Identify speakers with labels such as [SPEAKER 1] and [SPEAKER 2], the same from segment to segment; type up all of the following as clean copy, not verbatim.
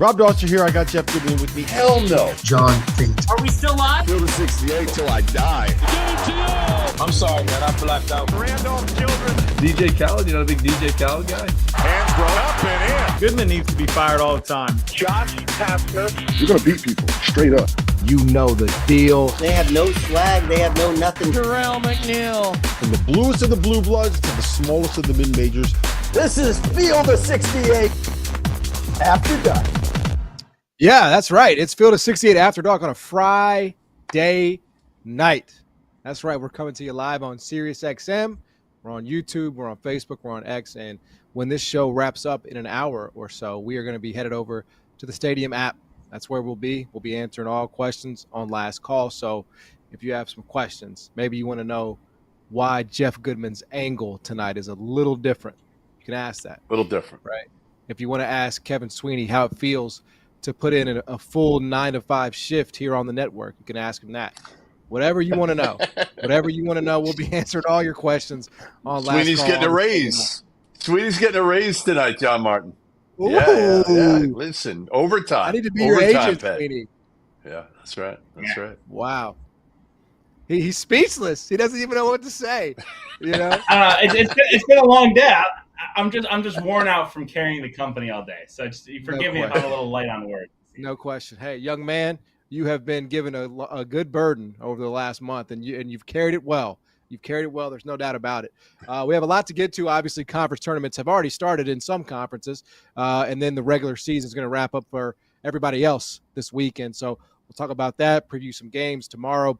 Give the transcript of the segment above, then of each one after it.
[SPEAKER 1] Rob Dawson here. I got Jeff Goodman with me.
[SPEAKER 2] Hell no.
[SPEAKER 3] John Fink.
[SPEAKER 4] Are we still live?
[SPEAKER 2] Field of 68 till I die.
[SPEAKER 5] I'm sorry, man. I blacked out.
[SPEAKER 2] Randolph Children.
[SPEAKER 5] DJ Khaled, you know the big DJ Khaled guy?
[SPEAKER 2] Hands thrown up and in.
[SPEAKER 6] Goodman needs to be fired all the time.
[SPEAKER 2] Josh Pastner. You're going to beat people straight up.
[SPEAKER 7] You know the deal.
[SPEAKER 8] They have no swag. They have no nothing.
[SPEAKER 4] Terrell McNeil.
[SPEAKER 1] From the bluest of the blue bloods to the smallest of the mid-majors.
[SPEAKER 3] This is Field of 68 After Dark.
[SPEAKER 7] Yeah, that's right. It's Field of 68 After Dark on a Friday night. That's right. We're coming to you live on Sirius XM. We're on YouTube. We're on Facebook. We're on X. And when this show wraps up in an hour or so, we are going to be headed over to the Stadium app. That's where we'll be. We'll be answering all questions on Last Call. So if you have some questions, maybe you want to know why Jeff Goodman's angle tonight is a little different, you can ask that.
[SPEAKER 2] A little different.
[SPEAKER 7] Right. If you want to ask Kevin Sweeney how it feels to put in a full 9-to-5 shift here on the network, you can ask him that. Whatever you want to know. Whatever you want to know, we'll be answering all your questions on Last
[SPEAKER 2] Sweeney's
[SPEAKER 7] Call.
[SPEAKER 2] getting a raise. Sweeney's getting a raise tonight, John Martin.
[SPEAKER 7] Ooh.
[SPEAKER 2] Yeah. Listen, overtime.
[SPEAKER 7] I need to be your agent,
[SPEAKER 2] pay.
[SPEAKER 7] Sweeney.
[SPEAKER 2] Yeah, that's right. That's right.
[SPEAKER 7] Wow. He's speechless. He doesn't even know what to say. You know?
[SPEAKER 6] It's been a long day. I'm just worn out from carrying the company all day. So just forgive me if I'm a little light on words.
[SPEAKER 7] No question. Hey, young man, you have been given a good burden over the last month, and you've carried it well. You've carried it well. There's no doubt about it. We have a lot to get to. Obviously, conference tournaments have already started in some conferences, and then the regular season is going to wrap up for everybody else this weekend. So we'll talk about that, preview some games tomorrow.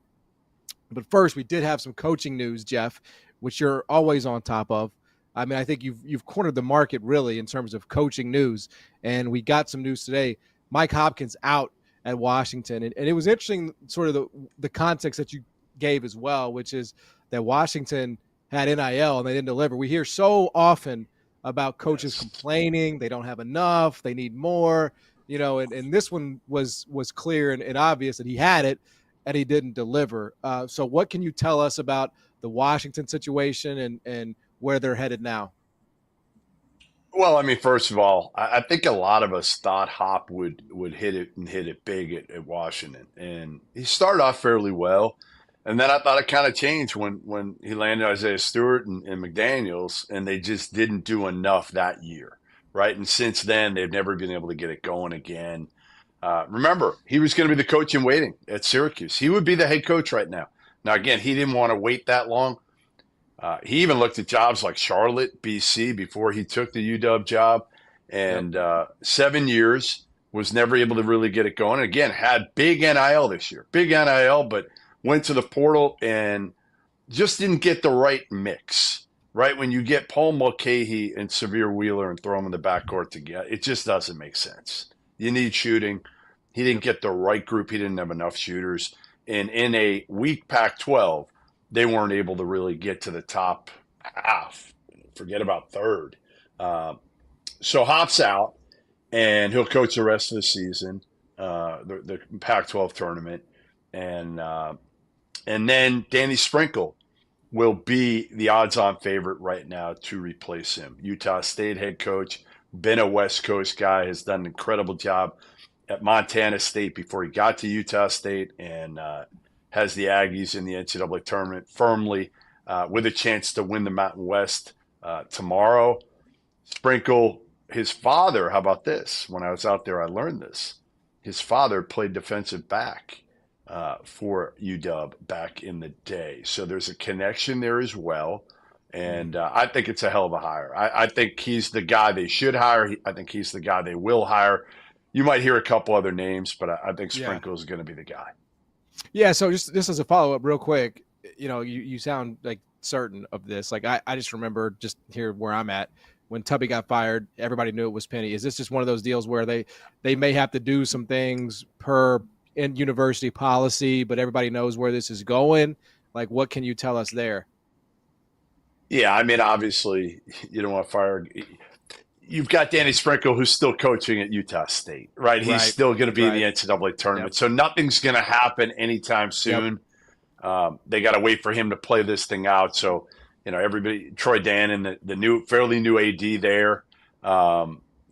[SPEAKER 7] But first, we did have some coaching news, Jeff, which you're always on top of. I mean, I think you've cornered the market really in terms of coaching news, and we got some news today. Mike Hopkins out at Washington, and it was interesting, sort of the context that you gave as well, which is that Washington had NIL and they didn't deliver. We hear so often about coaches complaining they don't have enough, they need more, you know, and this one was clear and obvious that he had it and he didn't deliver. So what can you tell us about the Washington situation and where they're headed now?
[SPEAKER 2] Well, I mean, first of all, I think a lot of us thought Hop would hit it big at Washington, and he started off fairly well, and then I thought it kind of changed when he landed Isaiah Stewart and McDaniels, and they just didn't do enough that year, right? And since then, they've never been able to get it going again. Remember, he was going to be the coach in waiting at Syracuse. He would be the head coach right now. Now, again, he didn't want to wait that long. He even looked at jobs like Charlotte, BC, before he took the UW job. And 7 years, was never able to really get it going. And again, had big NIL this year. Big NIL, but went to the portal and just didn't get the right mix. Right? When you get Paul Mulcahy and Severe Wheeler and throw them in the backcourt together, it just doesn't make sense. You need shooting. He didn't get the right group. He didn't have enough shooters. And in a weak Pac-12, they weren't able to really get to the top half. Forget about third. So Hop's out, and he'll coach the rest of the season, the Pac-12 tournament. And then Danny Sprinkle will be the odds-on favorite right now to replace him. Utah State head coach, been a West Coast guy, has done an incredible job at Montana State before he got to Utah State, and has the Aggies in the NCAA tournament firmly with a chance to win the Mountain West tomorrow. Sprinkle, his father, how about this? When I was out there, I learned this. His father played defensive back for UW back in the day. So there's a connection there as well. And I think it's a hell of a hire. I think he's the guy they should hire. I think he's the guy they will hire. You might hear a couple other names, but I think Sprinkle is going to be the guy.
[SPEAKER 7] Yeah, so just as a follow-up real quick, you know, you sound like certain of this. Like I just remember just here where I'm at, when Tubby got fired, everybody knew it was Penny. Is this just one of those deals where they may have to do some things per in university policy, but everybody knows where this is going? Like, what can you tell us there?
[SPEAKER 2] Yeah, I mean, obviously, you don't want to fire. You've got Danny Sprinkle, who's still coaching at Utah State, right? He's still going to be in the NCAA tournament. Yep. So nothing's going to happen anytime soon. Yep. They got to wait for him to play this thing out. So, you know, everybody, Troy Dannon, the new, fairly new AD there,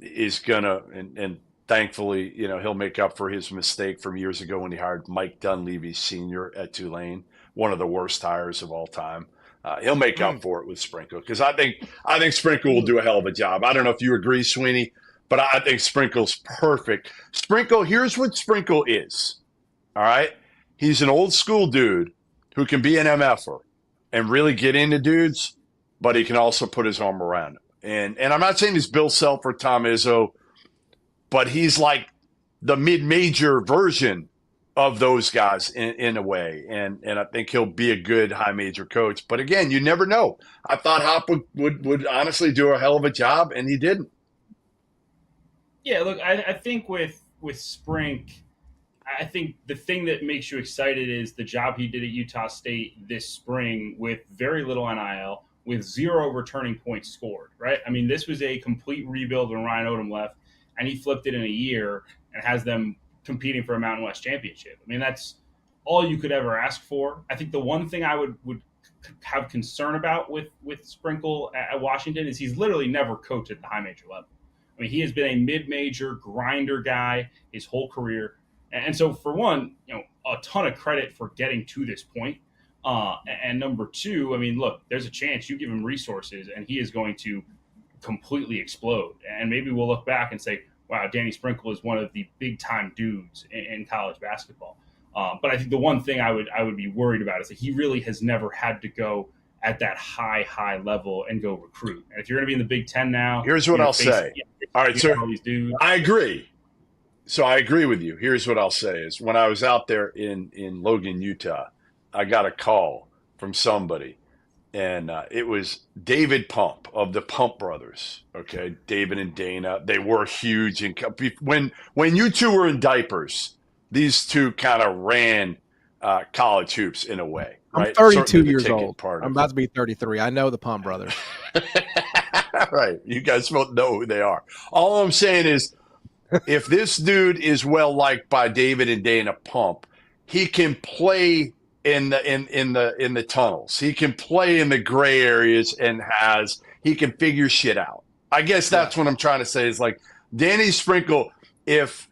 [SPEAKER 2] is going to, and thankfully, he'll make up for his mistake from years ago when he hired Mike Dunleavy Sr. at Tulane, one of the worst hires of all time. He'll make up for it with Sprinkle, because I think Sprinkle will do a hell of a job. I don't know if you agree, Sweeney, but I think Sprinkle's perfect. Sprinkle, here's what Sprinkle is. All right? He's an old school dude who can be an MFer and really get into dudes, but he can also put his arm around them. And I'm not saying he's Bill Self or Tom Izzo, but he's like the mid-major version of those guys in a way. And I think he'll be a good high major coach. But again, you never know. I thought Hop would honestly do a hell of a job, and he didn't.
[SPEAKER 6] Yeah, look, I think with Sprink, I think the thing that makes you excited is the job he did at Utah State this spring with very little NIL, with 0 returning points scored, right? I mean, this was a complete rebuild when Ryan Odom left, and he flipped it in a year and has them competing for a Mountain West championship. I mean, that's all you could ever ask for. I think the one thing I would have concern about with Sprinkle at Washington is he's literally never coached at the high major level. I mean, he has been a mid-major grinder guy his whole career. And so, for one, a ton of credit for getting to this point. And number two, I mean, look, there's a chance you give him resources and he is going to completely explode. And maybe we'll look back and say, wow, Danny Sprinkle is one of the big-time dudes in college basketball. But I think the one thing I would be worried about is that he really has never had to go at that high level and go recruit. And if you're going to be in the Big Ten now,
[SPEAKER 2] here's what I'll say. All right, sir. I agree. So I agree with you. Here's what I'll say is when I was out there in Logan, Utah, I got a call from somebody, and it was David Pump of the Pump Brothers. Okay, David and Dana. They were huge. And when you two were in diapers, these two kind of ran college hoops in a way. Right?
[SPEAKER 7] I'm 32 years old. I'm about to be 33. I know the Pump Brothers.
[SPEAKER 2] Right. You guys both know who they are. All I'm saying is, if this dude is well liked by David and Dana Pump, he can play in the tunnels. He can play in the gray areas and he can figure shit out. I guess that's what I'm trying to say is like Danny Sprinkle. If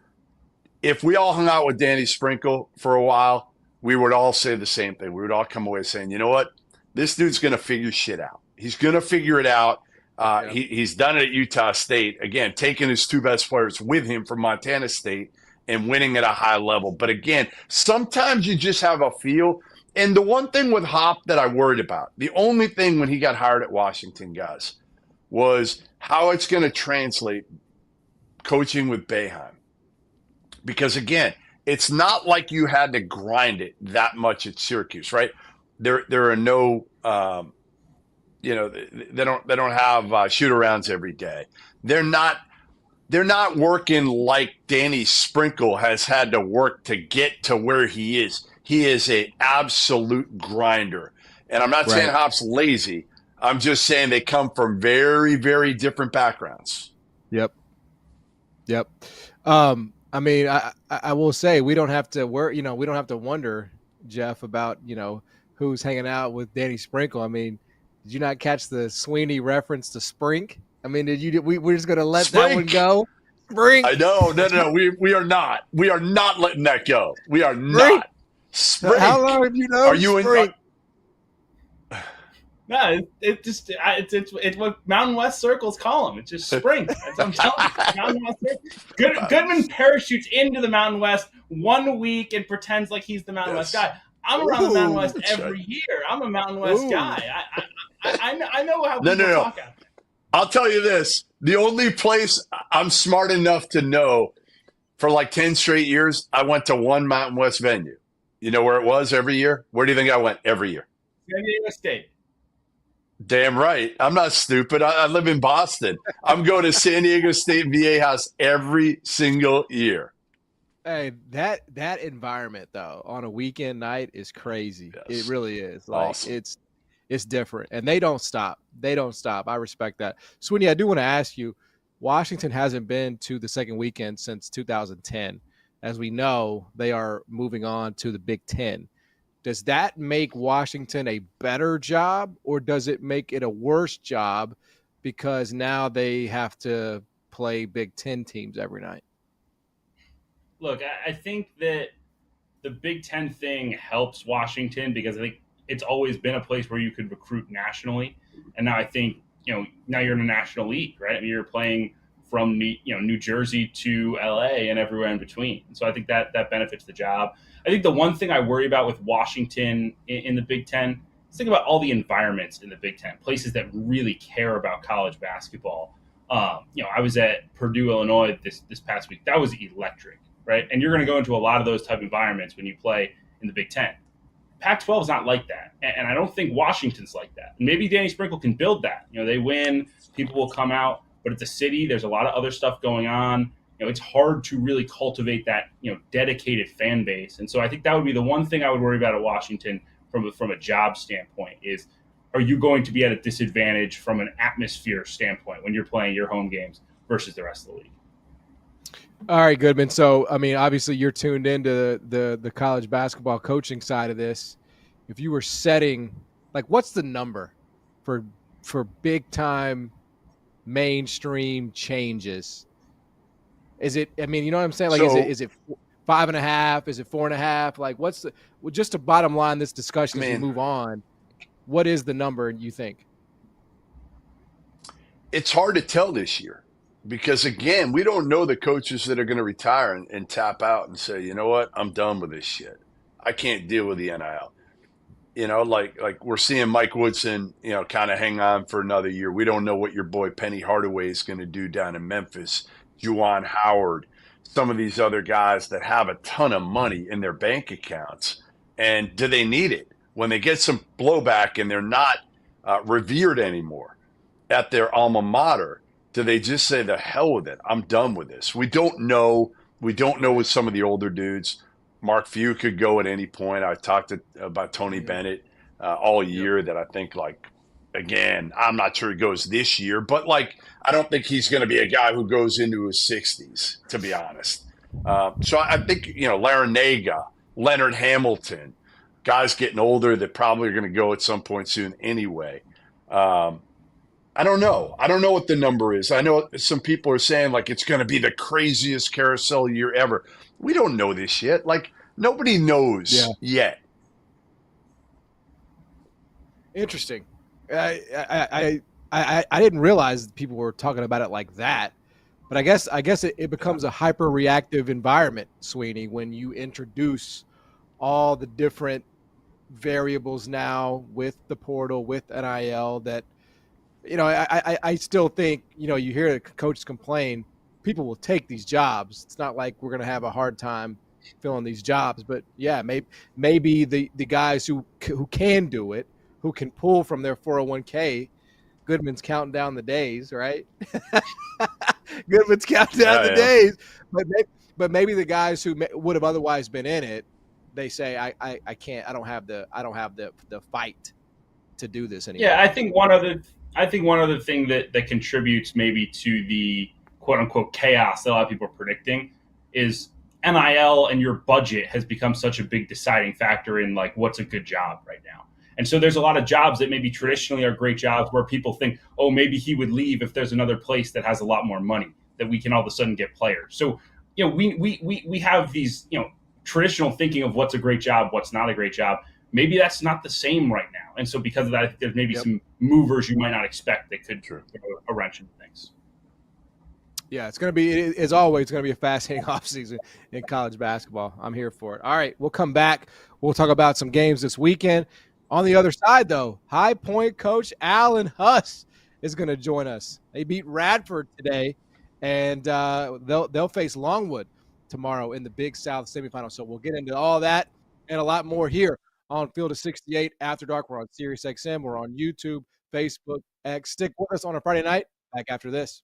[SPEAKER 2] we all hung out with Danny Sprinkle for a while, we would all say the same thing. We would all come away saying, you know what? This dude's going to figure shit out. He's going to figure it out. He's done it at Utah State, again, taking his 2 best players with him from Montana State and winning at a high level. But again, sometimes you just have a feel. And the one thing with Hop that I worried about, the only thing when he got hired at Washington, guys, was how it's going to translate coaching with Boeheim. Because again, it's not like you had to grind it that much at Syracuse, right? There are no they don't have shoot-arounds every day. They're not working like Danny Sprinkle has had to work to get to where he is. He is an absolute grinder. And I'm not saying Hop's lazy. I'm just saying they come from very, very different backgrounds.
[SPEAKER 7] Yep. I mean, I will say we don't have to we don't have to wonder, Jeff, about, who's hanging out with Danny Sprinkle. I mean, did you not catch the Sweeney reference to Sprink? I mean, we're just going to let that one go? Sprink.
[SPEAKER 2] I know. No. We are not. We are not letting that go. We are not. Sprink.
[SPEAKER 7] How long have you known Sprink?
[SPEAKER 6] No, it's what Mountain West circles call him. It's just Sprink. That's what I'm telling you. Mountain West circles. Goodman parachutes into the Mountain West 1 week and pretends like he's the Mountain West guy. I'm around the Mountain West every year. I'm a Mountain West guy. I know how people talk out there.
[SPEAKER 2] I'll tell you this. The only place I'm smart enough to know for like 10 straight years, I went to one Mountain West venue. You know where it was every year? Where do you think I went every year?
[SPEAKER 6] San Diego State.
[SPEAKER 2] Damn right. I'm not stupid. I live in Boston. I'm going to San Diego State VA House every single year.
[SPEAKER 7] Hey, that environment though on a weekend night is crazy. Yes. It really is. Like
[SPEAKER 2] awesome.
[SPEAKER 7] It's different, and they don't stop. I respect that. Sweeney, I do want to ask you, Washington hasn't been to the second weekend since 2010. As we know, they are moving on to the Big Ten. Does that make Washington a better job, or does it make it a worse job because now they have to play Big Ten teams every night?
[SPEAKER 6] Look, I think that the Big Ten thing helps Washington because I think it's always been a place where you could recruit nationally, and now I think now you're in a national league, right? I mean, you're playing from New Jersey to LA and everywhere in between. So I think that benefits the job. I think the one thing I worry about with Washington in the Big Ten is think about all the environments in the Big Ten, places that really care about college basketball. I was at Purdue, Illinois this past week. That was electric, right? And you're going to go into a lot of those type of environments when you play in the Big Ten. Pac-12 is not like that, and I don't think Washington's like that. Maybe Danny Sprinkle can build that. They win, people will come out, but it's a city. There's a lot of other stuff going on. It's hard to really cultivate that dedicated fan base, and so I think that would be the one thing I would worry about at Washington from a job standpoint is, are you going to be at a disadvantage from an atmosphere standpoint when you're playing your home games versus the rest of the league?
[SPEAKER 7] All right, Goodman. So, I mean, obviously you're tuned into the college basketball coaching side of this. If you were setting, what's the number for big time mainstream changes? Is it, I mean, you know what I'm saying? Is it 5.5? Is it 4.5? What's just to bottom line this discussion as we move on, what is the number you think?
[SPEAKER 2] It's hard to tell this year. Because, again, we don't know the coaches that are going to retire and tap out and say, you know what, I'm done with this shit. I can't deal with the NIL. Like we're seeing Mike Woodson, kind of hang on for another year. We don't know what your boy Penny Hardaway is going to do down in Memphis, Juwan Howard, some of these other guys that have a ton of money in their bank accounts. And do they need it? When they get some blowback and they're not revered anymore at their alma mater, do they just say, the hell with it? I'm done with this. We don't know. We don't know with some of the older dudes. Mark Few could go at any point. I talked about Tony Bennett all year that I think, again, I'm not sure he goes this year, but, I don't think he's going to be a guy who goes into his 60s, to be honest. So I think, Larinaga, Leonard Hamilton, guys getting older that probably are going to go at some point soon anyway. I don't know. I don't know what the number is. I know some people are saying it's going to be the craziest carousel year ever. We don't know this yet. Nobody knows yet.
[SPEAKER 7] Interesting. I didn't realize people were talking about it like that, but I guess it becomes a hyper reactive environment, Sweeney, when you introduce all the different variables now with the portal, with NIL that. I still think, you hear the coaches complain, people will take these jobs. It's not like we're going to have a hard time filling these jobs, but maybe the guys who can do it, who can pull from their 401k, Goodman's counting down the days, right? Goodman's counting down the days, but maybe the guys who would have otherwise been in it, they say, I can't, I don't have the fight to do this anymore.
[SPEAKER 6] Yeah, I think one other thing that contributes maybe to the quote unquote chaos that a lot of people are predicting is NIL and your budget has become such a big deciding factor in what's a good job right now. And so there's a lot of jobs that maybe traditionally are great jobs where people think, oh, maybe he would leave if there's another place that has a lot more money that we can all of a sudden get players. So, we have these, traditional thinking of what's a great job, what's not a great job. Maybe that's not the same right now. And so because of that, I think there's maybe some movers you might not expect that could throw a wrench into things.
[SPEAKER 7] Yeah, it's going to be, as always, it's going to be a fascinating offseason in college basketball. I'm here for it. All right, we'll come back. We'll talk about some games this weekend. On the other side, though, High Point coach Alan Huss is going to join us. They beat Radford today, and they'll face Longwood tomorrow in the Big South semifinal. So we'll get into all that and a lot more here on Field of 68 After Dark. We're on SiriusXM. We're on YouTube, Facebook, X. Stick with us on a Friday night. Back after this.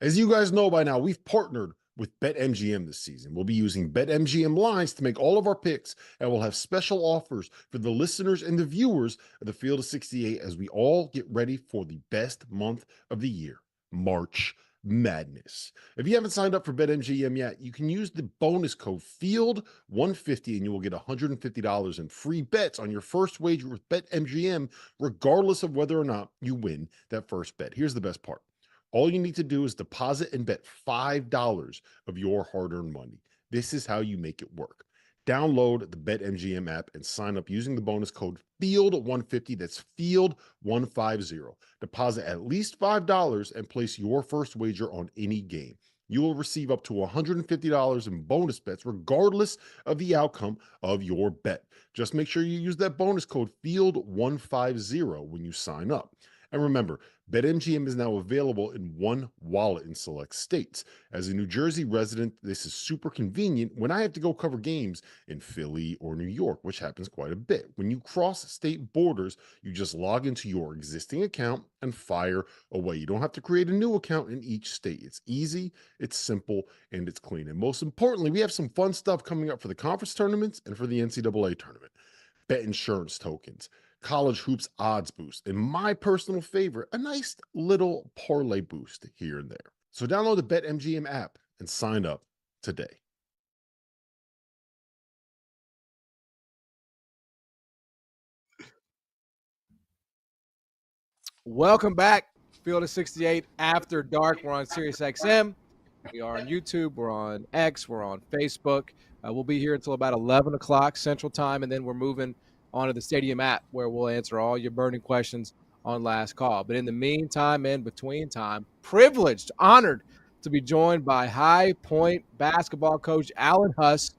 [SPEAKER 1] As you guys know by now, we've partnered with BetMGM this season. We'll be using BetMGM lines to make all of our picks, and we'll have special offers for the listeners and the viewers of the Field of 68 as we all get ready for the best month of the year, March Madness. If you haven't signed up for BetMGM yet, you can use the bonus code FIELD150 and you will get $150 in free bets on your first wager with BetMGM, regardless of whether or not you win that first bet. Here's the best part. All you need to do is deposit and bet $5 of your hard-earned money. This is how you make it work. Download the BetMGM app and sign up using the bonus code FIELD150. That's FIELD150. Deposit at least $5 and place your first wager on any game. You will receive up to $150 in bonus bets regardless of the outcome of your bet. Just make sure you use that bonus code FIELD150 when you sign up. And remember, BetMGM is now available in one wallet in select states. As a New Jersey resident, this is super convenient when I have to go cover games in Philly or New York, which happens quite a bit. When you cross state borders, you just log into your existing account and fire away. You don't have to create a new account in each state. It's easy, it's simple, and it's clean. And most importantly, we have some fun stuff coming up for the conference tournaments and for the NCAA tournament. Bet insurance tokens, college hoops odds boost, and my personal favorite, a nice little parlay boost here and there. So download the BetMGM app and sign up today.
[SPEAKER 7] Welcome back. Field of 68 After Dark. We're on SiriusXM. We are on YouTube. We're on X. We're on Facebook. We'll be here until about 11 o'clock Central Time, and then we're moving onto the Stadium app where we'll answer all your burning questions on Last Call. But in the meantime, in between time, privileged, honored to be joined by High Point basketball coach Alan Huss,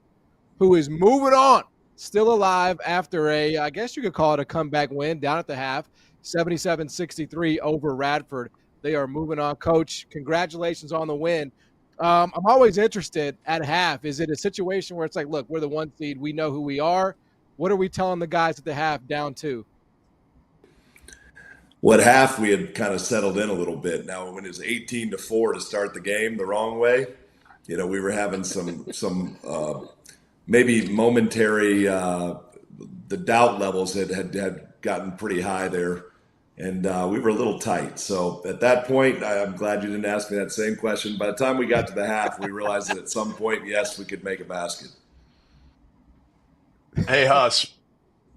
[SPEAKER 7] who is moving on, still alive after I guess you could call it a comeback win down at the half, 77-63 over Radford. They are moving on. Coach, congratulations on the win. I'm always interested at half. Is it a situation where it's like, look, we're the 1 seed, we know who we are? What are we telling the guys at the half down 2?
[SPEAKER 9] Well, at half, we had kind of settled in a little bit. Now, when it was 18-4 to start the game the wrong way, we were having some maybe momentary, the doubt levels had gotten pretty high there, and we were a little tight. So at that point, I'm glad you didn't ask me that same question. By the time we got to the half, we realized that at some point, yes, we could make a basket.
[SPEAKER 2] Hey, Huss,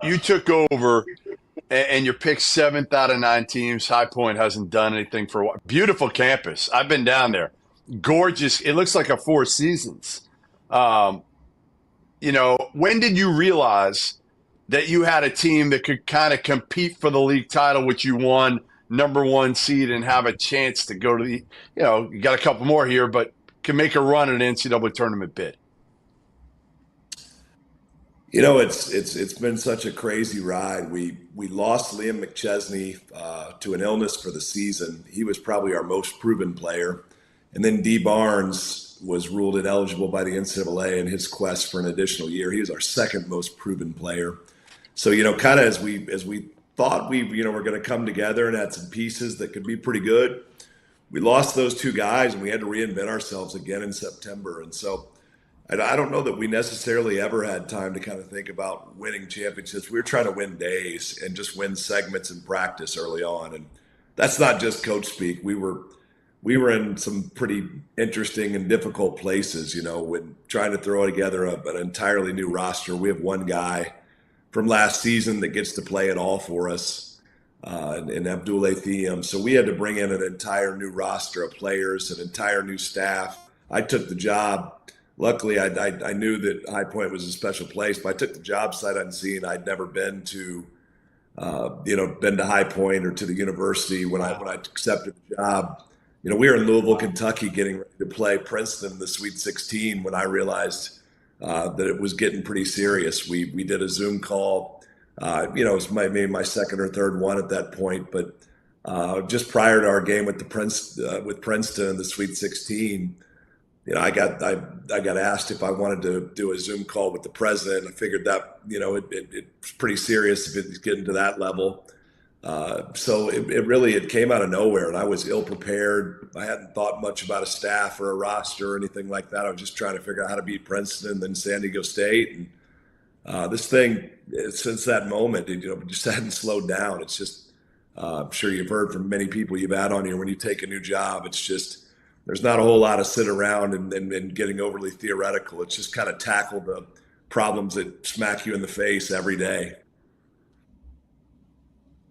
[SPEAKER 2] you took over and you're picked 7th out of 9 teams. High Point hasn't done anything for a while. Beautiful campus. I've been down there. Gorgeous. It looks like a Four Seasons. When did you realize that you had a team that could kind of compete for the league title, which you won, number 1 seed, and have a chance to go to the, you got a couple more here, but can make a run at an NCAA tournament bid?
[SPEAKER 9] It's been such a crazy ride. We lost Liam McChesney to an illness for the season. He was probably our most proven player. And then D. Barnes was ruled ineligible by the NCAA in his quest for an additional year. He was our second most proven player. So, kind of as we thought we were going to come together and had some pieces that could be pretty good, we lost those 2 guys and we had to reinvent ourselves again in September. And so I don't know that we necessarily ever had time to kind of think about winning championships. We were trying to win days and just win segments in practice early on. And that's not just coach speak. We were in some pretty interesting and difficult places, when trying to throw together an entirely new roster. We have 1 guy from last season that gets to play it all for us, in Abdul Athiem. So we had to bring in an entire new roster of players, an entire new staff. I took the job. Luckily, I knew that High Point was a special place, but I took the job sight unseen. I'd never been to High Point or to the university when I accepted the job. We were in Louisville, Kentucky, getting ready to play Princeton in the Sweet 16 when I realized that it was getting pretty serious. We did a Zoom call. It was maybe my second or third one at that point, but just prior to our game with Princeton in the Sweet 16. I got asked if I wanted to do a Zoom call with the president. I figured that, it's pretty serious if it's getting to that level. So it came out of nowhere, and I was ill prepared. I hadn't thought much about a staff or a roster or anything like that. I was just trying to figure out how to beat Princeton and then San Diego State. And this thing, since that moment, it just hadn't slowed down. It's just, I'm sure you've heard from many people you've had on here, when you take a new job, it's just, there's not a whole lot of sit around and getting overly theoretical. It's just kind of tackle the problems that smack you in the face every day.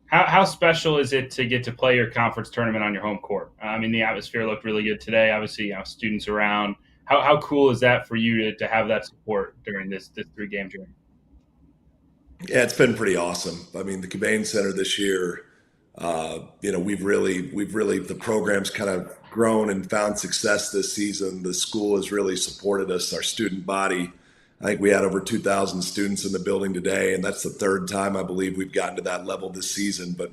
[SPEAKER 6] How special is it to get to play your conference tournament on your home court? I mean, the atmosphere looked really good today. Obviously, students around. How cool is that for you to have that support during this 3-game journey?
[SPEAKER 9] Yeah, it's been pretty awesome. I mean, the Cabane Center this year, we've really the program's kind of grown and found success this season. The school has really supported us, our student body. I think we had over 2,000 students in the building today, and that's the third time I believe we've gotten to that level this season. But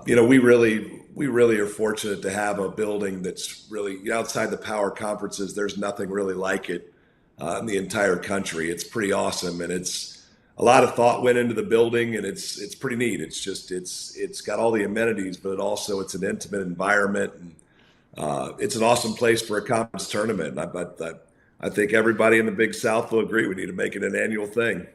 [SPEAKER 9] we really are fortunate to have a building that's really outside the power conferences. There's nothing really like it in the entire country. It's pretty awesome, and it's a lot of thought went into the building, and it's pretty neat. It's got all the amenities, but it's an intimate environment, and it's an awesome place for a conference tournament. I think everybody in the Big South will agree we need to make it an annual thing.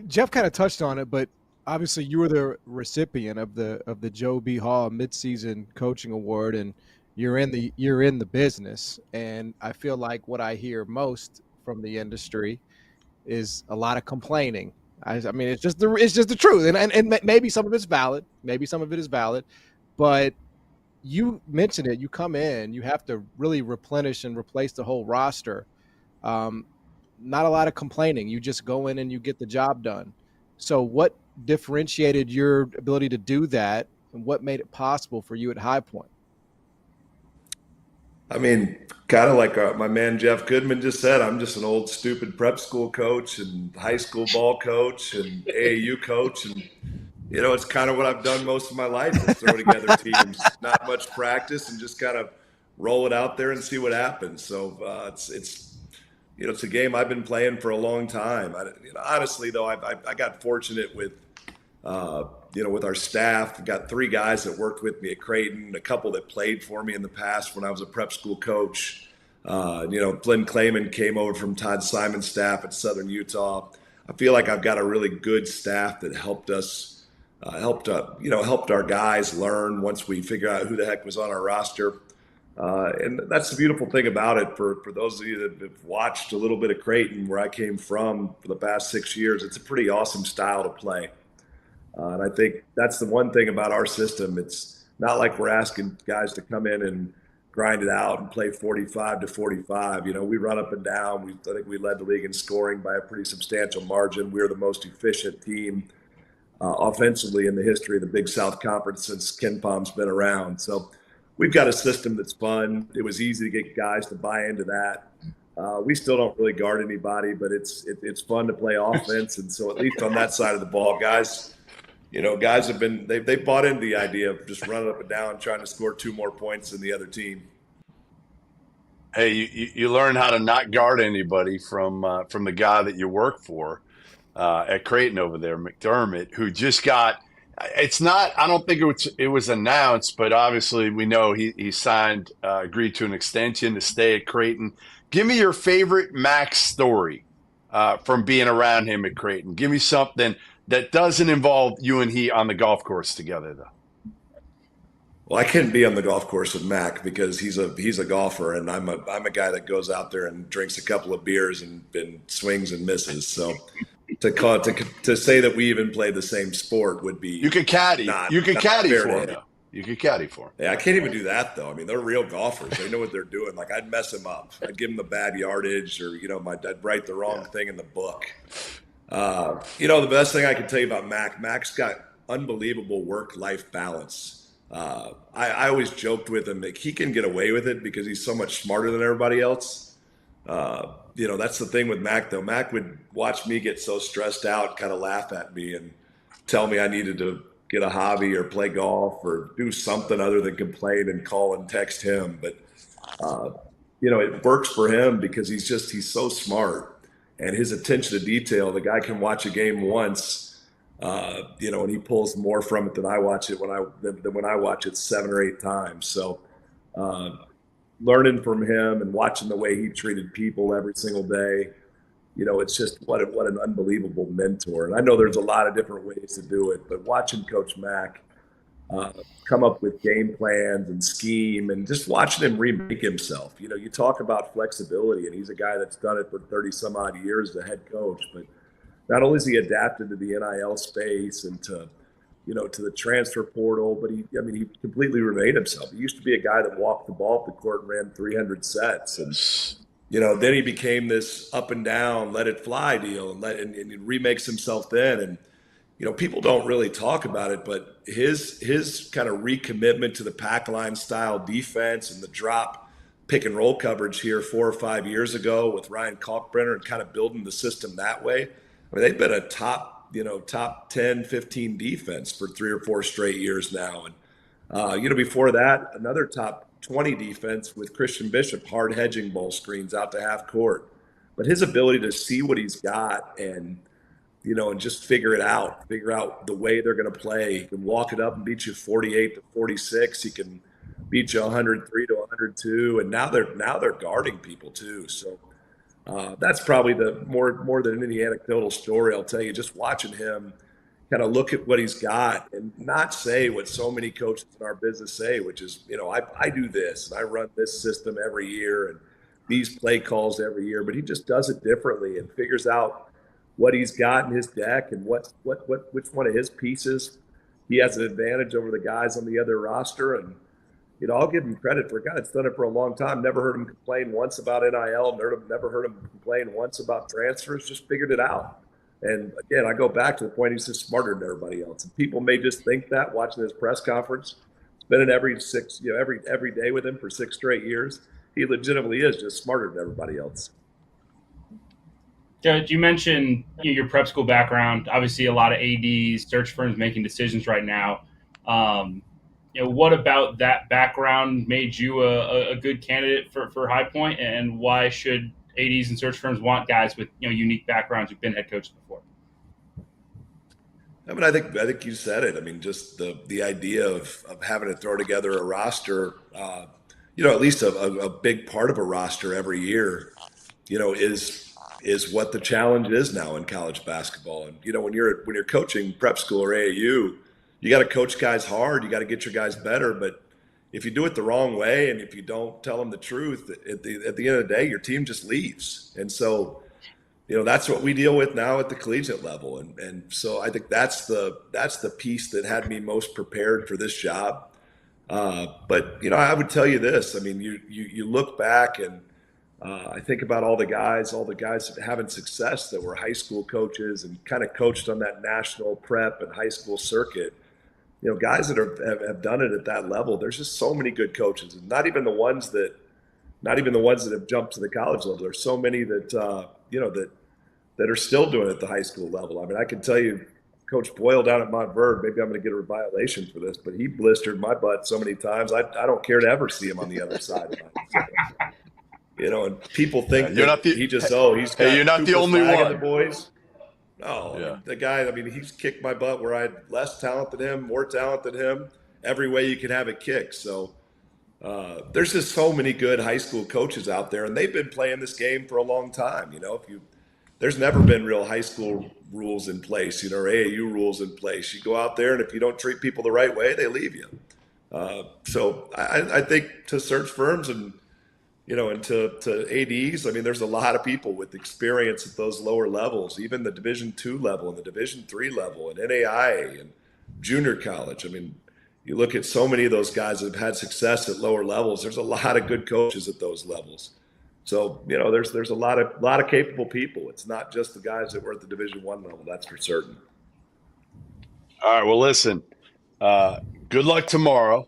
[SPEAKER 7] Jeff kind of touched on it, but obviously you were the recipient of the Joe B. Hall midseason coaching award, and you're in the business. And I feel like what I hear most from the industry is a lot of complaining. I mean, it's just the truth, and maybe some of it's valid, but you mentioned it. You come in, you have to really replenish and replace the whole roster. Not a lot of complaining. You just go in and you get the job done. So what differentiated your ability to do that, and what made it possible for you at High Point?
[SPEAKER 9] I mean, kind of like my man Jeff Goodman just said, I'm just an old stupid prep school coach and high school ball coach and AAU coach, and it's kind of what I've done most of my life, is throw together teams, not much practice, and just kind of roll it out there and see what happens. So it's a game I've been playing for a long time. Honestly, though, I got fortunate with our staff. I've got 3 guys that worked with me at Creighton, a couple that played for me in the past when I was a prep school coach. Glenn Clayman came over from Todd Simon's staff at Southern Utah. I feel like I've got a really good staff that helped our guys learn once we figure out who the heck was on our roster. And that's the beautiful thing about it for those of you that have watched a little bit of Creighton, where I came from for the past 6 years. It's a pretty awesome style to play. And I think that's the one thing about our system. It's not like we're asking guys to come in and grind it out and play 45 to 45. We run up and down. I think we led the league in scoring by a pretty substantial margin. We're the most efficient team offensively in the history of the Big South Conference since Ken Palm's been around. So we've got a system that's fun. It was easy to get guys to buy into that. We still don't really guard anybody, but it's fun to play offense. And so at least on that side of the ball, guys have been, they bought into the idea of just running up and down, trying to score 2 more points than the other team.
[SPEAKER 2] Hey, you learn how to not guard anybody from the guy that you work for at Creighton over there, McDermott, who just got. It's not. I don't think it was announced, but obviously we know he signed, agreed to an extension to stay at Creighton. Give me your favorite Max story from being around him at Creighton. Give me something that doesn't involve you and he on the golf course together, though.
[SPEAKER 9] Well, I couldn't be on the golf course with Mac because he's a golfer, and I'm a guy that goes out there and drinks a couple of beers and swings and misses. So to say that we even play the same sport would be
[SPEAKER 2] you could caddy. You could caddy for him. You could caddy for him.
[SPEAKER 9] Yeah, I can't even do that though. I mean, they're real golfers. They know what they're doing. Like I'd mess him up. I'd give him the bad yardage, or I'd write the wrong thing in the book. The best thing I can tell you about Mac's got unbelievable work-life balance. I always joked with him that he can get away with it because he's so much smarter than everybody else. That's the thing with Mac, though. Mac would watch me get so stressed out, kind of laugh at me and tell me I needed to get a hobby or play golf or do something other than complain and call and text him. But, it works for him because he's so smart. And his attention to detail, the guy can watch a game once, and he pulls more from it than I watch it when I watch it 7 or 8 times. So learning from him and watching the way he treated people every single day, it's just what an unbelievable mentor. And I know there's a lot of different ways to do it, but watching Coach Mac come up with game plans and scheme and just watching him remake himself. You talk about flexibility, and he's a guy that's done it for 30 some odd years as a head coach, but not only has he adapted to the NIL space and to the transfer portal, but he completely remade himself. He used to be a guy that walked the ball up the court and ran 300 sets. And, then he became this up and down, let it fly deal and he remakes himself then. And, people don't really talk about it, but his kind of recommitment to the pack line style defense and the drop pick and roll coverage here 4 or 5 years ago with Ryan Kalkbrenner and kind of building the system that way. I mean, they've been a top 10, 15 defense for 3 or 4 straight years now. And, before that, another top 20 defense with Christian Bishop, hard hedging ball screens out to half court. But his ability to see what he's got and just figure out the way they're going to play. He can walk it up and beat you 48-46. He can beat you 103-102. And now they're guarding people too. So that's probably the more than any anecdotal story I'll tell you. Just watching him kind of look at what he's got and not say what so many coaches in our business say, which is, I do this and I run this system every year and these play calls every year, but he just does it differently and figures out what he's got in his deck and which one of his pieces he has an advantage over the guys on the other roster. And, I'll give him credit for a guy that's done it for a long time. Never heard him complain once about NIL. Never heard him complain once about transfers. Just figured it out. And again, I go back to the point he's just smarter than everybody else. And people may just think that watching his press conference. Been in every day with him for 6 straight years. He legitimately is just smarter than everybody else.
[SPEAKER 6] Judge, you mentioned your prep school background. Obviously, a lot of ADs, search firms making decisions right now. What about that background made you a good candidate for High Point, and why should ADs and search firms want guys with unique backgrounds who've been head coaches before?
[SPEAKER 9] I mean, I think you said it. I mean, just the idea of having to throw together a roster, at least a big part of a roster every year, is what the challenge is now in college basketball. And when you're coaching prep school or AAU, you got to coach guys hard. You got to get your guys better. But if you do it the wrong way and if you don't tell them the truth, at the end of the day, your team just leaves. And so, that's what we deal with now at the collegiate level. And so I think that's the piece that had me most prepared for this job. But I would tell you this. I mean, you look back and I think about all the guys having success that were high school coaches and kind of coached on that national prep and high school circuit. Guys that have done it at that level. There's just so many good coaches, and not even the ones that have jumped to the college level. There's so many that that are still doing it at the high school level. I mean, I can tell you, Coach Boyle down at Montverde, maybe I'm going to get a violation for this, but he blistered my butt so many times. I don't care to ever see him on the other side of my and people think
[SPEAKER 2] you're not the,
[SPEAKER 9] he's got
[SPEAKER 2] you're not the only one.
[SPEAKER 9] The boys. No, yeah. The guy, he's kicked my butt where I had less talent than him, more talent than him, every way you can have it kicked. So there's just so many good high school coaches out there, and they've been playing this game for a long time. There's never been real high school rules in place, or AAU rules in place. You go out there, and if you don't treat people the right way, they leave you. So I think to search firms and to ADs, there's a lot of people with experience at those lower levels, even the Division II level and the Division III level and NAIA and junior college. You look at so many of those guys that have had success at lower levels. There's a lot of good coaches at those levels. So, there's a lot of capable people. It's not just the guys that were at the Division I level. That's for certain.
[SPEAKER 2] All right. Well, listen, good luck tomorrow.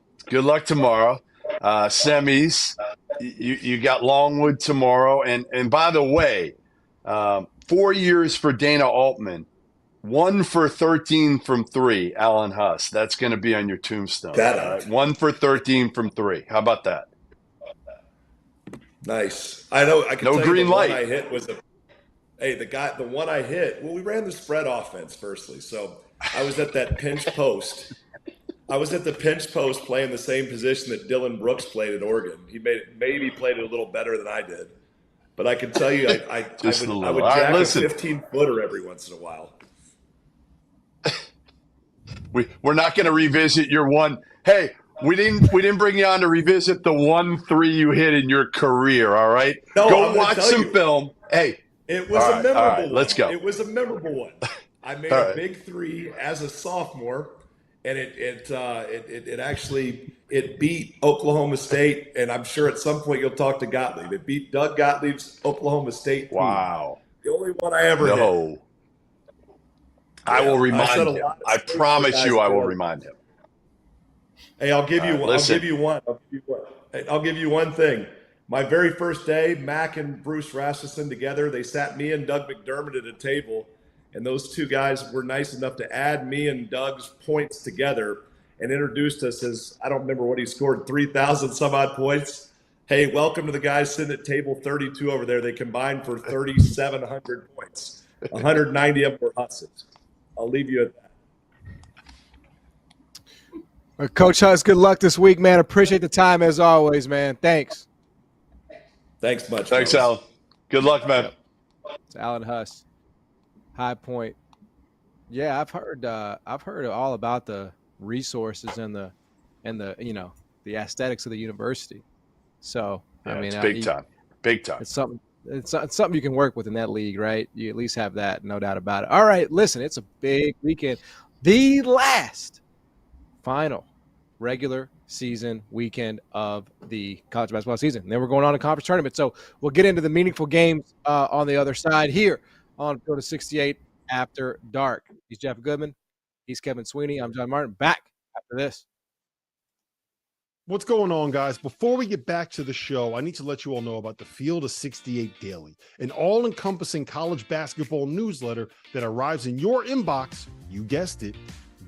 [SPEAKER 2] Semis. You got Longwood tomorrow. And by the way, 4 years for Dana Altman, 1 for 13 from 3, Alan Huss. That's going to be on your tombstone. 1 for 13 from 3. How about that?
[SPEAKER 9] Nice. I know. I can
[SPEAKER 2] no
[SPEAKER 9] tell
[SPEAKER 2] green
[SPEAKER 9] you the
[SPEAKER 2] light.
[SPEAKER 9] One I hit was the one I hit. Well, we ran the spread offense firstly. So I was at that pinch post. I was at the pinch post playing the same position that Dylan Brooks played at Oregon. He maybe played it a little better than I did. But I can tell you, I would jack a 15-footer every once in a while.
[SPEAKER 2] We're not going to revisit your one. Hey, we didn't bring you on to revisit the 1 3 you hit in your career. All right,
[SPEAKER 9] no,
[SPEAKER 2] go watch some film. Hey,
[SPEAKER 9] It was
[SPEAKER 2] All
[SPEAKER 9] a
[SPEAKER 2] right,
[SPEAKER 9] memorable
[SPEAKER 2] all right,
[SPEAKER 9] one.
[SPEAKER 2] let's go.
[SPEAKER 9] It was a memorable one. I made
[SPEAKER 2] All
[SPEAKER 9] a
[SPEAKER 2] right.
[SPEAKER 9] big three as a sophomore, and it actually beat Oklahoma State. And I'm sure at some point you'll talk to Gottlieb. It beat Doug Gottlieb's Oklahoma State team.
[SPEAKER 2] Wow.
[SPEAKER 9] The only one I ever hit.
[SPEAKER 2] No. I will remind
[SPEAKER 9] said a
[SPEAKER 2] him.
[SPEAKER 9] lot of
[SPEAKER 2] I
[SPEAKER 9] things
[SPEAKER 2] promise
[SPEAKER 9] guys
[SPEAKER 2] you I will
[SPEAKER 9] did.
[SPEAKER 2] remind him.
[SPEAKER 9] Hey, I'll give you one.
[SPEAKER 2] listen.
[SPEAKER 9] I'll give you one. I'll give you one thing. My very first day, Mac and Bruce Rasmussen together, they sat me and Doug McDermott at a table, and those two guys were nice enough to add me and Doug's points together and introduced us as, I don't remember what he scored, 3,000 some odd points. Hey, welcome to the guys sitting at table 32 over there. They combined for 3,700 points. 190 of them were Husses. I'll leave you at that.
[SPEAKER 7] Coach Huss, good luck this week, man. Appreciate the time as always, man. Thanks.
[SPEAKER 9] Thanks much.
[SPEAKER 2] Thanks,
[SPEAKER 9] fellas.
[SPEAKER 2] Alan. Good luck, man.
[SPEAKER 7] It's Alan Huss, High Point. Yeah, I've heard all about the resources and the the aesthetics of the university. So
[SPEAKER 2] Yeah,
[SPEAKER 7] I mean,
[SPEAKER 2] it's big time.
[SPEAKER 7] It's something you can work with in that league, right? You at least have that, no doubt about it. All right, listen, it's a big weekend. The last final regular season weekend of the college basketball season. And then we're going on to conference tournament. So we'll get into the meaningful games on the other side here on Field of 68 After Dark. He's Jeff Goodman. He's Kevin Sweeney. I'm John Martin. Back after this.
[SPEAKER 1] What's going on, guys? Before we get back to the show, I need to let you all know about the Field of 68 Daily, an all-encompassing college basketball newsletter that arrives in your inbox, you guessed it,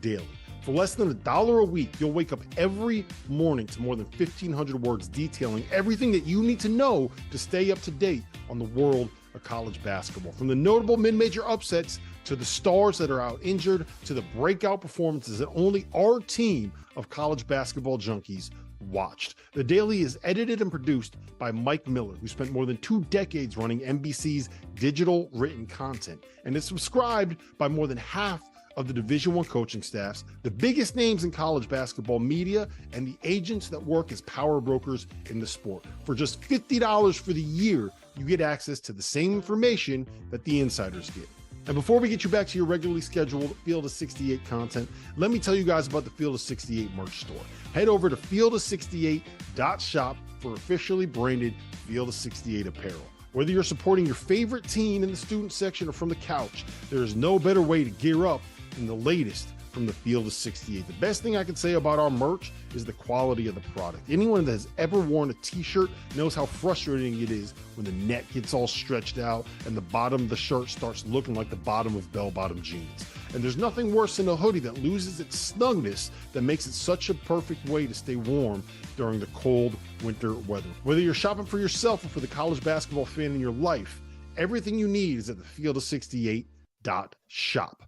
[SPEAKER 1] daily. For less than $1 a week, you'll wake up every morning to more than 1,500 words detailing everything that you need to know to stay up to date on the world of college basketball. From the notable mid-major upsets to the stars that are out injured to the breakout performances that only our team of college basketball junkies watched. The Daily is edited and produced by Mike Miller, who spent more than 2 decades running NBC's digital written content, and is subscribed by more than half of the Division I coaching staffs, the biggest names in college basketball media, and the agents that work as power brokers in the sport. For just $50 for the year, you get access to the same information that the insiders get. And before we get you back to your regularly scheduled Field of 68 content, let me tell you guys about the Field of 68 merch store. Head over to field68.shop for officially branded Field of 68 apparel. Whether you're supporting your favorite team in the student section or from the couch, there is no better way to gear up than the latest from the Field of 68. The best thing I can say about our merch is the quality of the product. Anyone that has ever worn a t-shirt knows how frustrating it is when the neck gets all stretched out and the bottom of the shirt starts looking like the bottom of bell-bottom jeans. And there's nothing worse than a hoodie that loses its snugness that makes it such a perfect way to stay warm during the cold winter weather. Whether you're shopping for yourself or for the college basketball fan in your life, everything you need is at the field68.shop.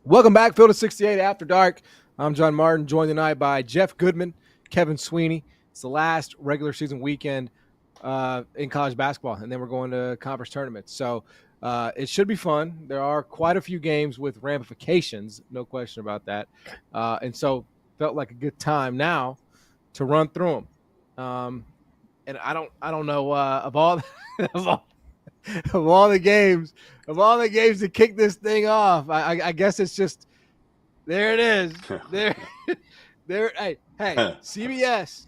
[SPEAKER 7] Welcome back, Field of 68 After Dark. I'm John Martin, joined tonight by Jeff Goodman, Kevin Sweeney. It's the last regular season weekend in college basketball, and then we're going to conference tournaments. So it should be fun. There are quite a few games with ramifications, no question about that. And so felt like a good time now to run through them. And I don't know of all the games to kick this thing off. I guess it's just there. It is there. Hey, CBS.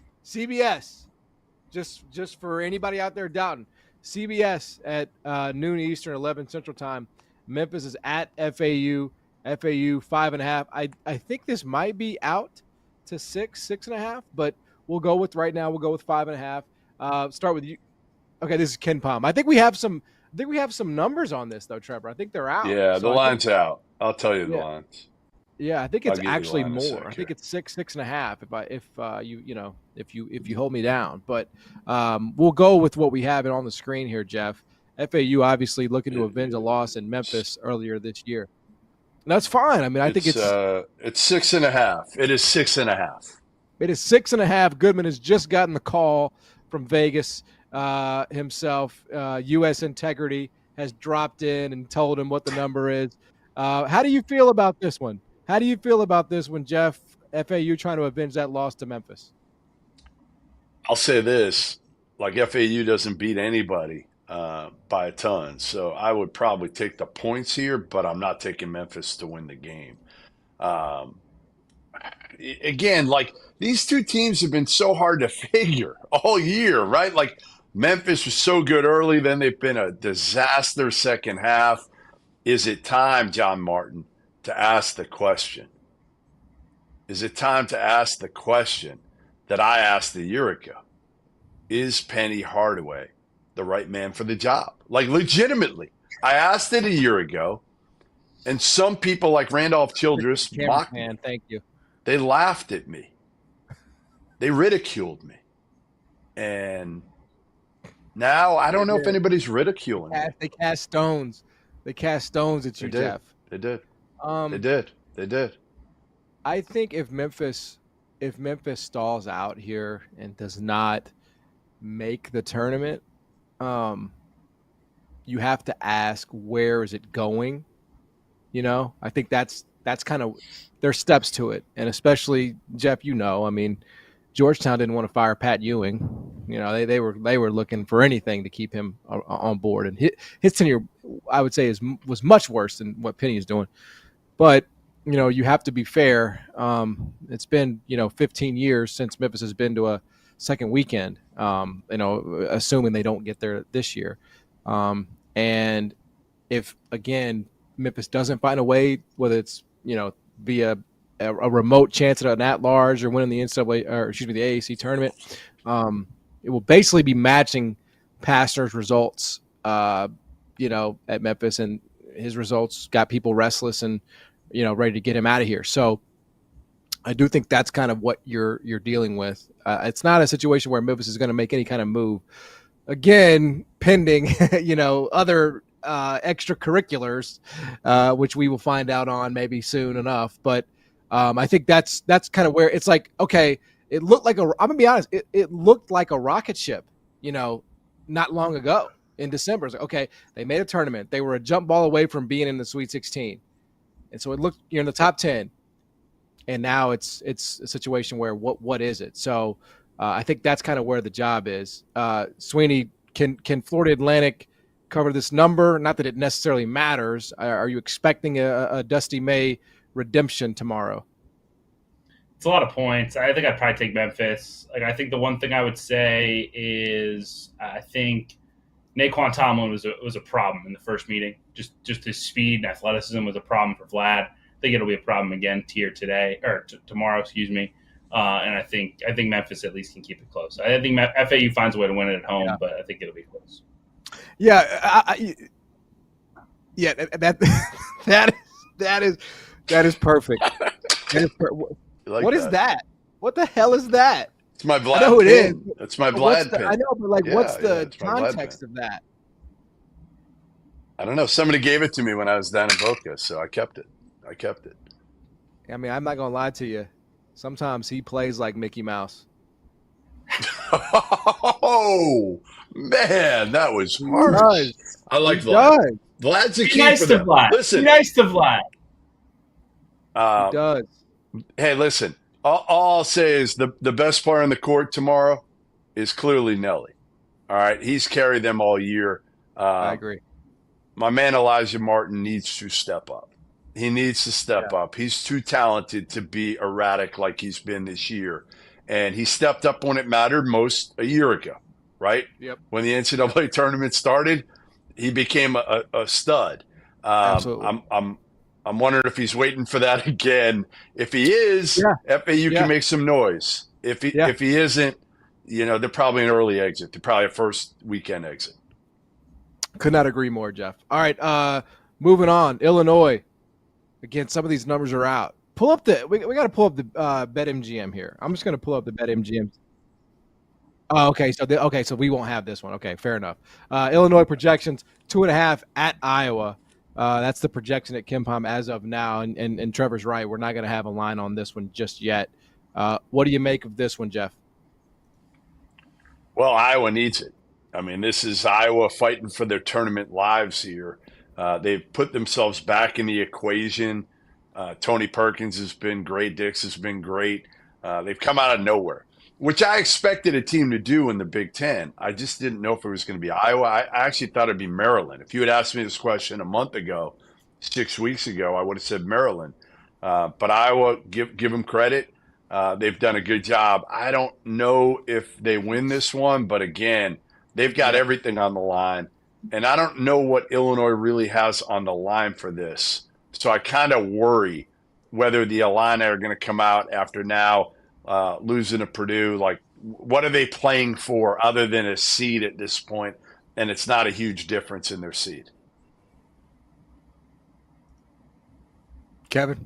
[SPEAKER 7] Just for anybody out there doubting, CBS at noon Eastern, 11 Central Time. Memphis is at FAU. FAU 5.5. I think this might be out to 6.5, but we'll go with right now. We'll go with 5.5. Start with you. Okay, this is Ken Palm. I think we have some numbers on this though, Trevor. I think they're out.
[SPEAKER 2] Yeah, the line's out. I'll tell you the lines.
[SPEAKER 7] Yeah, I think it's actually more. I think
[SPEAKER 2] here.
[SPEAKER 7] it's 6.5 if you hold me down. But we'll go with what we have it on the screen here, Jeff. FAU obviously looking to avenge a loss in Memphis earlier this year. And that's fine. I mean, I think it's
[SPEAKER 2] 6.5. It is 6.5.
[SPEAKER 7] It is 6.5. Goodman has just gotten the call from Vegas himself. U.S. Integrity has dropped in and told him what the number is. How do you feel about this one? How do you feel about this one, Jeff? FAU trying to avenge that loss to Memphis.
[SPEAKER 2] I'll say this: like FAU doesn't beat anybody by a ton. So I would probably take the points here, but I'm not taking Memphis to win the game. Again, like these two teams have been so hard to figure all year, right? Like Memphis was so good early, then they've been a disaster second half. Is it time, John Martin, to ask the question? Is it time to ask the question that I asked a year ago? Is Penny Hardaway the right man for the job? Like legitimately, I asked it a year ago, and some people like Randolph Childress mocked me.
[SPEAKER 7] Thank you.
[SPEAKER 2] They laughed at me. They ridiculed me. And now I don't know if anybody's ridiculing me.
[SPEAKER 7] They cast stones. They cast stones at you, Jeff.
[SPEAKER 2] They did. They did.
[SPEAKER 7] I think if Memphis stalls out here and does not make the tournament, you have to ask, where is it going? You know, I think that's kind of there's steps to it. And especially, Jeff, I mean, Georgetown didn't want to fire Pat Ewing. You know, they were looking for anything to keep him on board. And his tenure, I would say, was much worse than what Penny is doing. But you have to be fair. It's been 15 years since Memphis has been to a second weekend. Assuming they don't get there this year. And if again Memphis doesn't find a way, whether it's via a remote chance at an at-large or winning the the AAC tournament, it will basically be matching Pastner's results, at Memphis, and his results got people restless and ready to get him out of here. So I do think that's kind of what you're dealing with. It's not a situation where Memphis is going to make any kind of move. Again, pending other extracurriculars, which we will find out on maybe soon enough. But I think that's kind of where it's like, okay, it looked like I'm gonna be honest, it looked like a rocket ship, not long ago in December. It's like, okay, they made a tournament. They were a jump ball away from being in the Sweet 16. And so it looked, you're in the top 10. And now it's a situation where what is it? So I think that's kind of where the job is. Sweeney, can Florida Atlantic cover this number? Not that it necessarily matters. Are you expecting a Dusty May redemption tomorrow?
[SPEAKER 6] It's a lot of points. I think I'd probably take Memphis. Like, I think the one thing I would say is I think Naquan Tomlin was a problem in the first meeting. Just his speed and athleticism was a problem for Vlad. I think it'll be a problem again tomorrow. Excuse me. And I think Memphis at least can keep it close. I think FAU finds a way to win it at home, but I think it'll be close.
[SPEAKER 7] Yeah, that is perfect. What is that? What the hell is that?
[SPEAKER 2] It's my Vlad.
[SPEAKER 7] I know it is.
[SPEAKER 2] It's my Vlad pin.
[SPEAKER 7] I know, but what's the context of that?
[SPEAKER 2] I don't know. Somebody gave it to me when I was down in Boca, so I kept it.
[SPEAKER 7] I mean, I'm not gonna lie to you. Sometimes he plays like Mickey Mouse.
[SPEAKER 2] Oh man, that was harsh. I like Vlad. Vlad's a key for them.
[SPEAKER 6] Vlad.
[SPEAKER 2] Listen,
[SPEAKER 6] be nice to Vlad.
[SPEAKER 7] He does.
[SPEAKER 2] Hey, listen. All I'll say is the best player on the court tomorrow is clearly Nelly. All right, he's carried them all year.
[SPEAKER 7] I agree.
[SPEAKER 2] My man Elijah Martin needs to step up. He needs to step up. He's too talented to be erratic like he's been this year. And he stepped up when it mattered most a year ago, right?
[SPEAKER 7] Yep.
[SPEAKER 2] When the NCAA tournament started, he became a stud.
[SPEAKER 7] Absolutely.
[SPEAKER 2] I'm wondering if he's waiting for that again. If he is, FAU can make some noise. If he isn't, they're probably an early exit. They're probably a first weekend exit.
[SPEAKER 7] Could not agree more, Jeff. All right, moving on. Illinois. Again, some of these numbers are out. Pull up we got to pull up the BetMGM here. I'm just going to pull up the BetMGM. Oh, okay. So we won't have this one. Okay, fair enough. Illinois projections 2.5 at Iowa. That's the projection at KenPom as of now. And Trevor's right. We're not going to have a line on this one just yet. What do you make of this one, Jeff?
[SPEAKER 2] Well, Iowa needs it. I mean, this is Iowa fighting for their tournament lives here. They've put themselves back in the equation. Tony Perkins has been great. Dix has been great. They've come out of nowhere. which I expected a team to do in the Big Ten. I just didn't know if it was going to be Iowa. I actually thought it'd be Maryland. If you had asked me this question a month ago, 6 weeks ago, I would have said Maryland. But Iowa, give them credit. They've done a good job. I don't know if they win this one, but again, they've got everything on the line. And I don't know what Illinois really has on the line for this. So I kind of worry whether the Illini are going to come out after now losing to Purdue. Like, what are they playing for other than a seed at this point? And it's not a huge difference in their seed.
[SPEAKER 7] Kevin?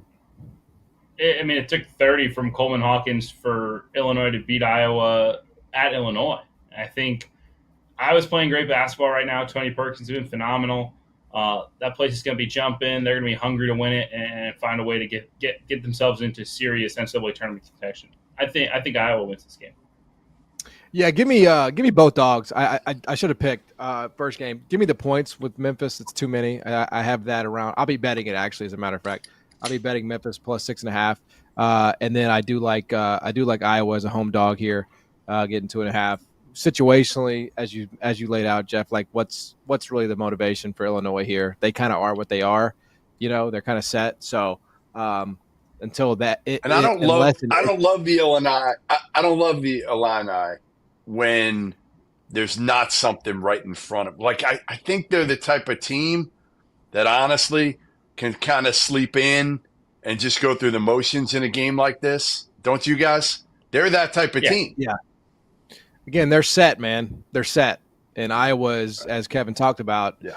[SPEAKER 6] I mean, it took 30 from Coleman Hawkins for Illinois to beat Iowa at Illinois. I think Iowa's playing great basketball right now. Tony Perkins is doing phenomenal. That place is going to be jumping. They're going to be hungry to win it and find a way to get themselves into serious NCAA tournament contention. I think Iowa wins this game.
[SPEAKER 7] Yeah, give me both dogs. I should have picked first game. Give me the points with Memphis. It's too many. I have that around. I'll be betting it actually. As a matter of fact, I'll be betting Memphis plus 6.5. And then I do like Iowa as a home dog here, getting 2.5. Situationally, as you laid out, Jeff, like what's really the motivation for Illinois here? They kind of are what they are, they're kind of set. So until that, I don't love
[SPEAKER 2] the Illini. I don't love the Illini when there's not something right in front of. Like I think they're the type of team that honestly can kind of sleep in and just go through the motions in a game like this. Don't you guys? They're that type of team.
[SPEAKER 7] Yeah. Again, they're set, man. They're set. And Iowa's, as Kevin talked about.
[SPEAKER 2] Yeah.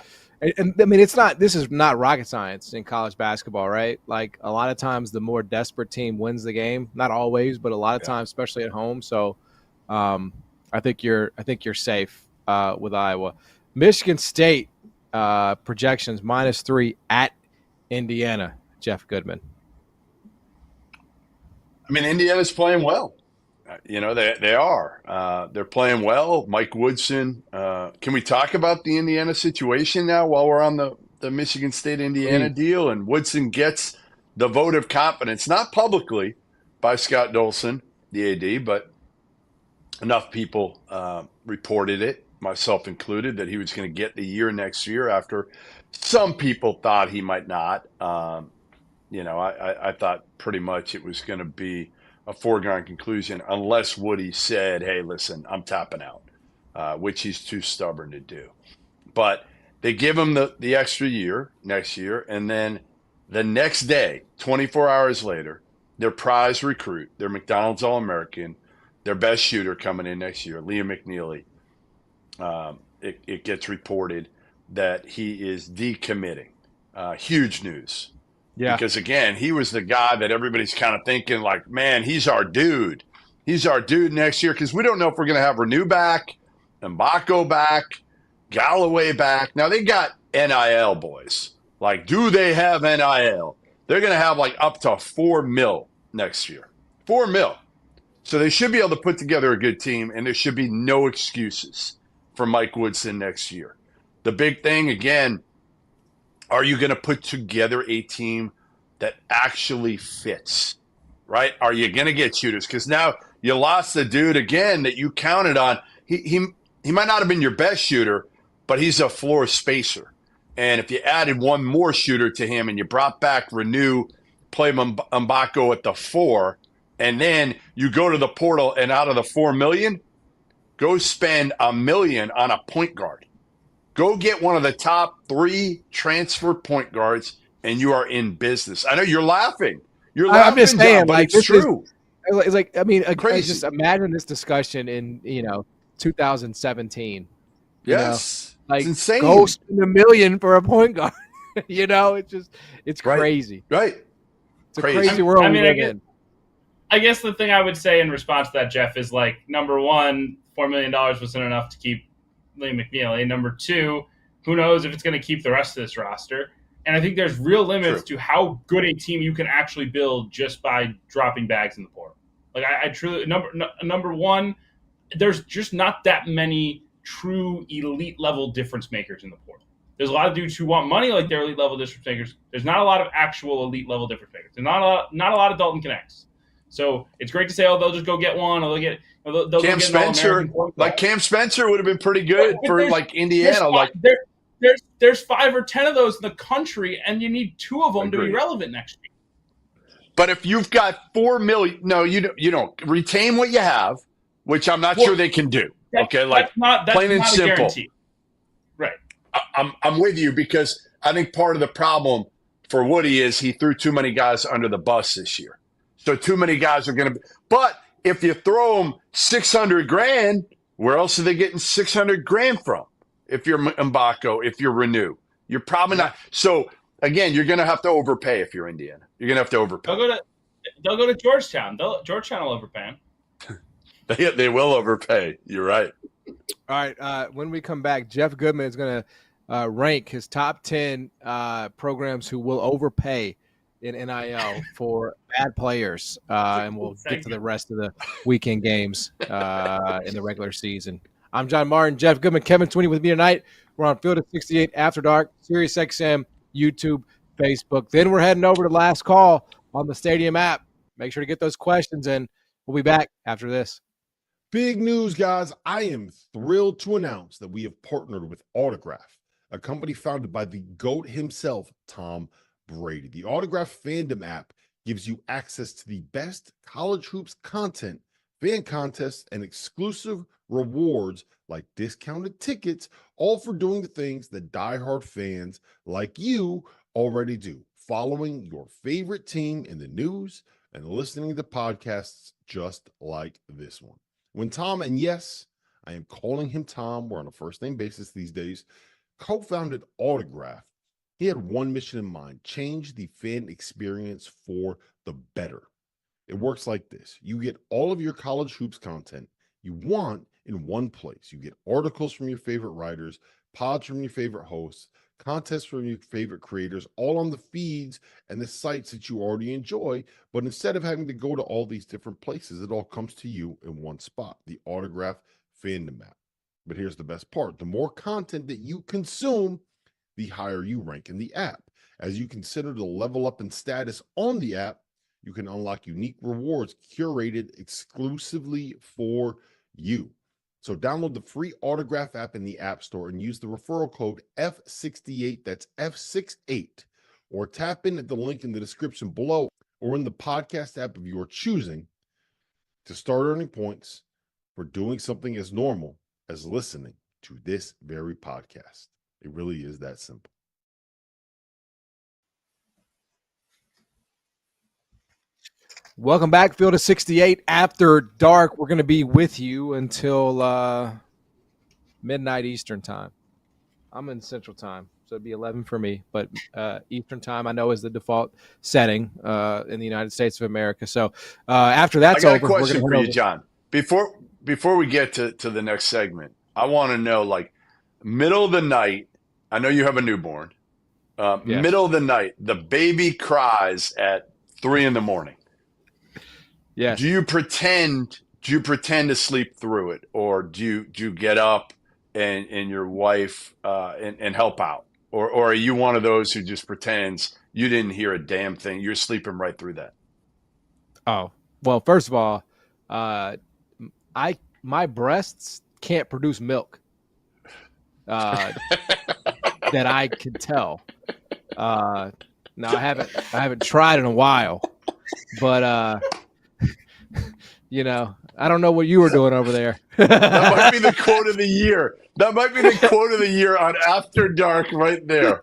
[SPEAKER 7] And I mean, this is not rocket science in college basketball, right? Like a lot of times the more desperate team wins the game. Not always, but a lot of times, especially at home. So I think you're safe with Iowa. Michigan State projections -3 at Indiana, Jeff Goodman.
[SPEAKER 2] I mean, Indiana's playing well. They are. They're playing well. Mike Woodson. Can we talk about the Indiana situation now while we're on the Michigan State-Indiana deal? And Woodson gets the vote of confidence, not publicly by Scott Dolson, the AD, but enough people reported it, myself included, that he was going to get the year next year after some people thought he might not. I thought pretty much it was going to be a foregone conclusion unless Woody said, hey, listen, I'm tapping out, which he's too stubborn to do. But they give him the extra year next year, and then the next day, 24 hours later, their prize recruit, their McDonald's All-American, their best shooter coming in next year, Liam McNeely, it gets reported that he is decommitting. Huge news. Yeah. Because, again, he was the guy that everybody's kind of thinking, like, man, he's our dude. He's our dude next year because we don't know if we're going to have Renew back, Mbako back, Galloway back. Now, they got NIL, boys. Like, do they have NIL? They're going to have, like, up to $4 million next year. $4 million. So they should be able to put together a good team, and there should be no excuses for Mike Woodson next year. The big thing, again, are you going to put together a team that actually fits, right? Are you going to get shooters? Because now you lost the dude, again, that you counted on. He might not have been your best shooter, but he's a floor spacer. And if you added one more shooter to him and you brought back Renew, play Mbako at the 4, and then you go to the portal and out of the $4 million, go spend $1 million on a point guard. Go get one of the top 3 transfer point guards, and you are in business. I know you're laughing. You're laughing,
[SPEAKER 7] I'm just saying,
[SPEAKER 2] John, but
[SPEAKER 7] like,
[SPEAKER 2] it's true.
[SPEAKER 7] It's like, I mean,
[SPEAKER 2] Crazy.
[SPEAKER 7] Just imagine this discussion in 2017.
[SPEAKER 2] Yes,
[SPEAKER 7] like,
[SPEAKER 2] it's insane.
[SPEAKER 7] Go spend $1 million for a point guard. It's
[SPEAKER 2] right.
[SPEAKER 7] crazy.
[SPEAKER 2] Right.
[SPEAKER 7] It's a crazy world.
[SPEAKER 6] I mean,
[SPEAKER 7] we live in.
[SPEAKER 6] I guess the thing I would say in response to that, Jeff, is like, number one, $4 million wasn't enough to keep Liam McNeely. Number 2, who knows if it's going to keep the rest of this roster. And I think there's real limits to how good a team you can actually build just by dropping bags in the portal. Like I truly number 1, there's just not that many true elite level difference makers in the portal. There's a lot of dudes who want money like they're elite level difference makers. There's not a lot of actual elite level difference makers. There's not a lot of Dalton Connects. So it's great to say, oh, they'll just go get one, or they'll
[SPEAKER 2] Cam
[SPEAKER 6] go get
[SPEAKER 2] Spencer, Cam Spencer would have been pretty good for like Indiana.
[SPEAKER 6] There's 5 or 10 of those in the country, and you need 2 of them to be relevant next year.
[SPEAKER 2] But if you've got $4 million, no, you don't retain what you have, which I'm not sure they can do. Okay, like plain and simple.
[SPEAKER 6] Guarantee. Right.
[SPEAKER 2] I'm with you, because I think part of the problem for Woody is he threw too many guys under the bus this year. So too many guys are going to be. But if you throw them $600,000, where else are they getting $600,000 from? If you're Mbako, if you're Renew, you're probably not. So again, you're going to have to overpay if you're Indiana. You're going to have to overpay.
[SPEAKER 6] They'll go to Georgetown. Georgetown will overpay them.
[SPEAKER 2] They will overpay. You're right.
[SPEAKER 7] All right. When we come back, Jeff Goodman is going to rank his top 10 programs who will overpay in NIL for bad players, and we'll get to the rest of the weekend games in the regular season. I'm John Martin, Jeff Goodman, Kevin Sweeney with me tonight. We're on Field of 68 After Dark, Sirius XM, YouTube, Facebook. Then we're heading over to Last Call on the Stadium app. Make sure to get those questions in. We'll be back after this.
[SPEAKER 1] Big news, guys. I am thrilled to announce that we have partnered with Autograph, a company founded by the GOAT himself, Tom Brady. The Autograph Fandom app gives you access to the best college hoops content, fan contests, and exclusive rewards like discounted tickets, all for doing the things that diehard fans like you already do, following your favorite team in the news and listening to podcasts just like this one. When Tom, and yes, I am calling him Tom, we're on a first-name basis these days, co-founded Autograph, he had one mission in mind: change the fan experience for the better. It works like this. You get all of your college hoops content you want in one place. You get articles from your favorite writers, pods from your favorite hosts, contests from your favorite creators, all on the feeds and the sites that you already enjoy. But instead of having to go to all these different places, it all comes to you in one spot, the Autograph Fandom app. But here's the best part. The more content that you consume, the higher you rank in the app. As you consider to level up in status on the app, you can unlock unique rewards curated exclusively for you. So download the free Autograph app in the App Store and use the referral code F68, that's F68, or tap in at the link in the description below or in the podcast app of your choosing to start earning points for doing something as normal as listening to this very podcast. It really is that simple.
[SPEAKER 7] Welcome back, Field of 68 After Dark. We're going to be with you until midnight Eastern time. I'm in Central time, so it'd be 11 for me. But Eastern time, I know, is the default setting in the United States of America. So after that's over,
[SPEAKER 2] I got a question for you, John. Before we get to the next segment, I want to know, like, middle of the night, I know you have a newborn. Yes. Middle of the night, the baby cries at 3 a.m.
[SPEAKER 7] Yes.
[SPEAKER 2] Do you pretend to sleep through it, or do you get up and your wife and help out, or are you one of those who just pretends you didn't hear a damn thing? You're sleeping right through that.
[SPEAKER 7] Oh, well, first of all, my breasts can't produce milk. That I can tell. Now I haven't tried in a while, but you know, I don't know what you were doing over there.
[SPEAKER 2] That might be the quote of the year. That might be the quote of the year on After Dark right there.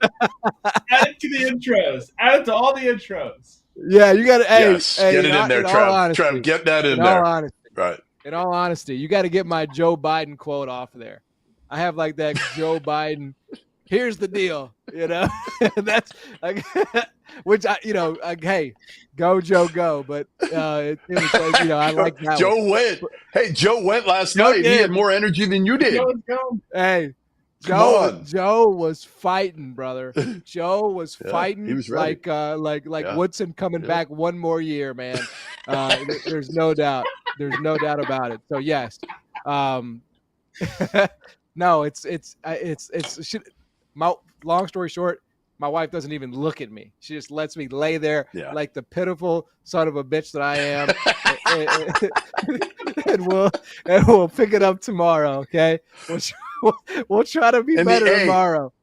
[SPEAKER 6] Add it to the intros. Add it to all the intros.
[SPEAKER 7] Yeah, you got to.
[SPEAKER 2] Yes, get it in there, Trev. Get that in there.
[SPEAKER 7] Honesty,
[SPEAKER 2] right.
[SPEAKER 7] In all honesty, you got to get my Joe Biden quote off of there. I have like that Joe Biden. Here's the deal, you know. That's like, which hey, go Joe, go. But it was like, I like that.
[SPEAKER 2] Joe went. Hey, Joe went last night. He had more energy than you did.
[SPEAKER 7] Hey, Joe was fighting, brother. Joe was fighting.
[SPEAKER 2] He was ready.
[SPEAKER 7] Like Woodson coming back one more year, man. There's no doubt. There's no doubt about it. So yes. No, it's long story short, My wife doesn't even look at me. She just lets me lay there
[SPEAKER 2] Yeah.
[SPEAKER 7] like the pitiful son of a bitch that I am. and we'll pick it up tomorrow, okay? We'll try to be better tomorrow.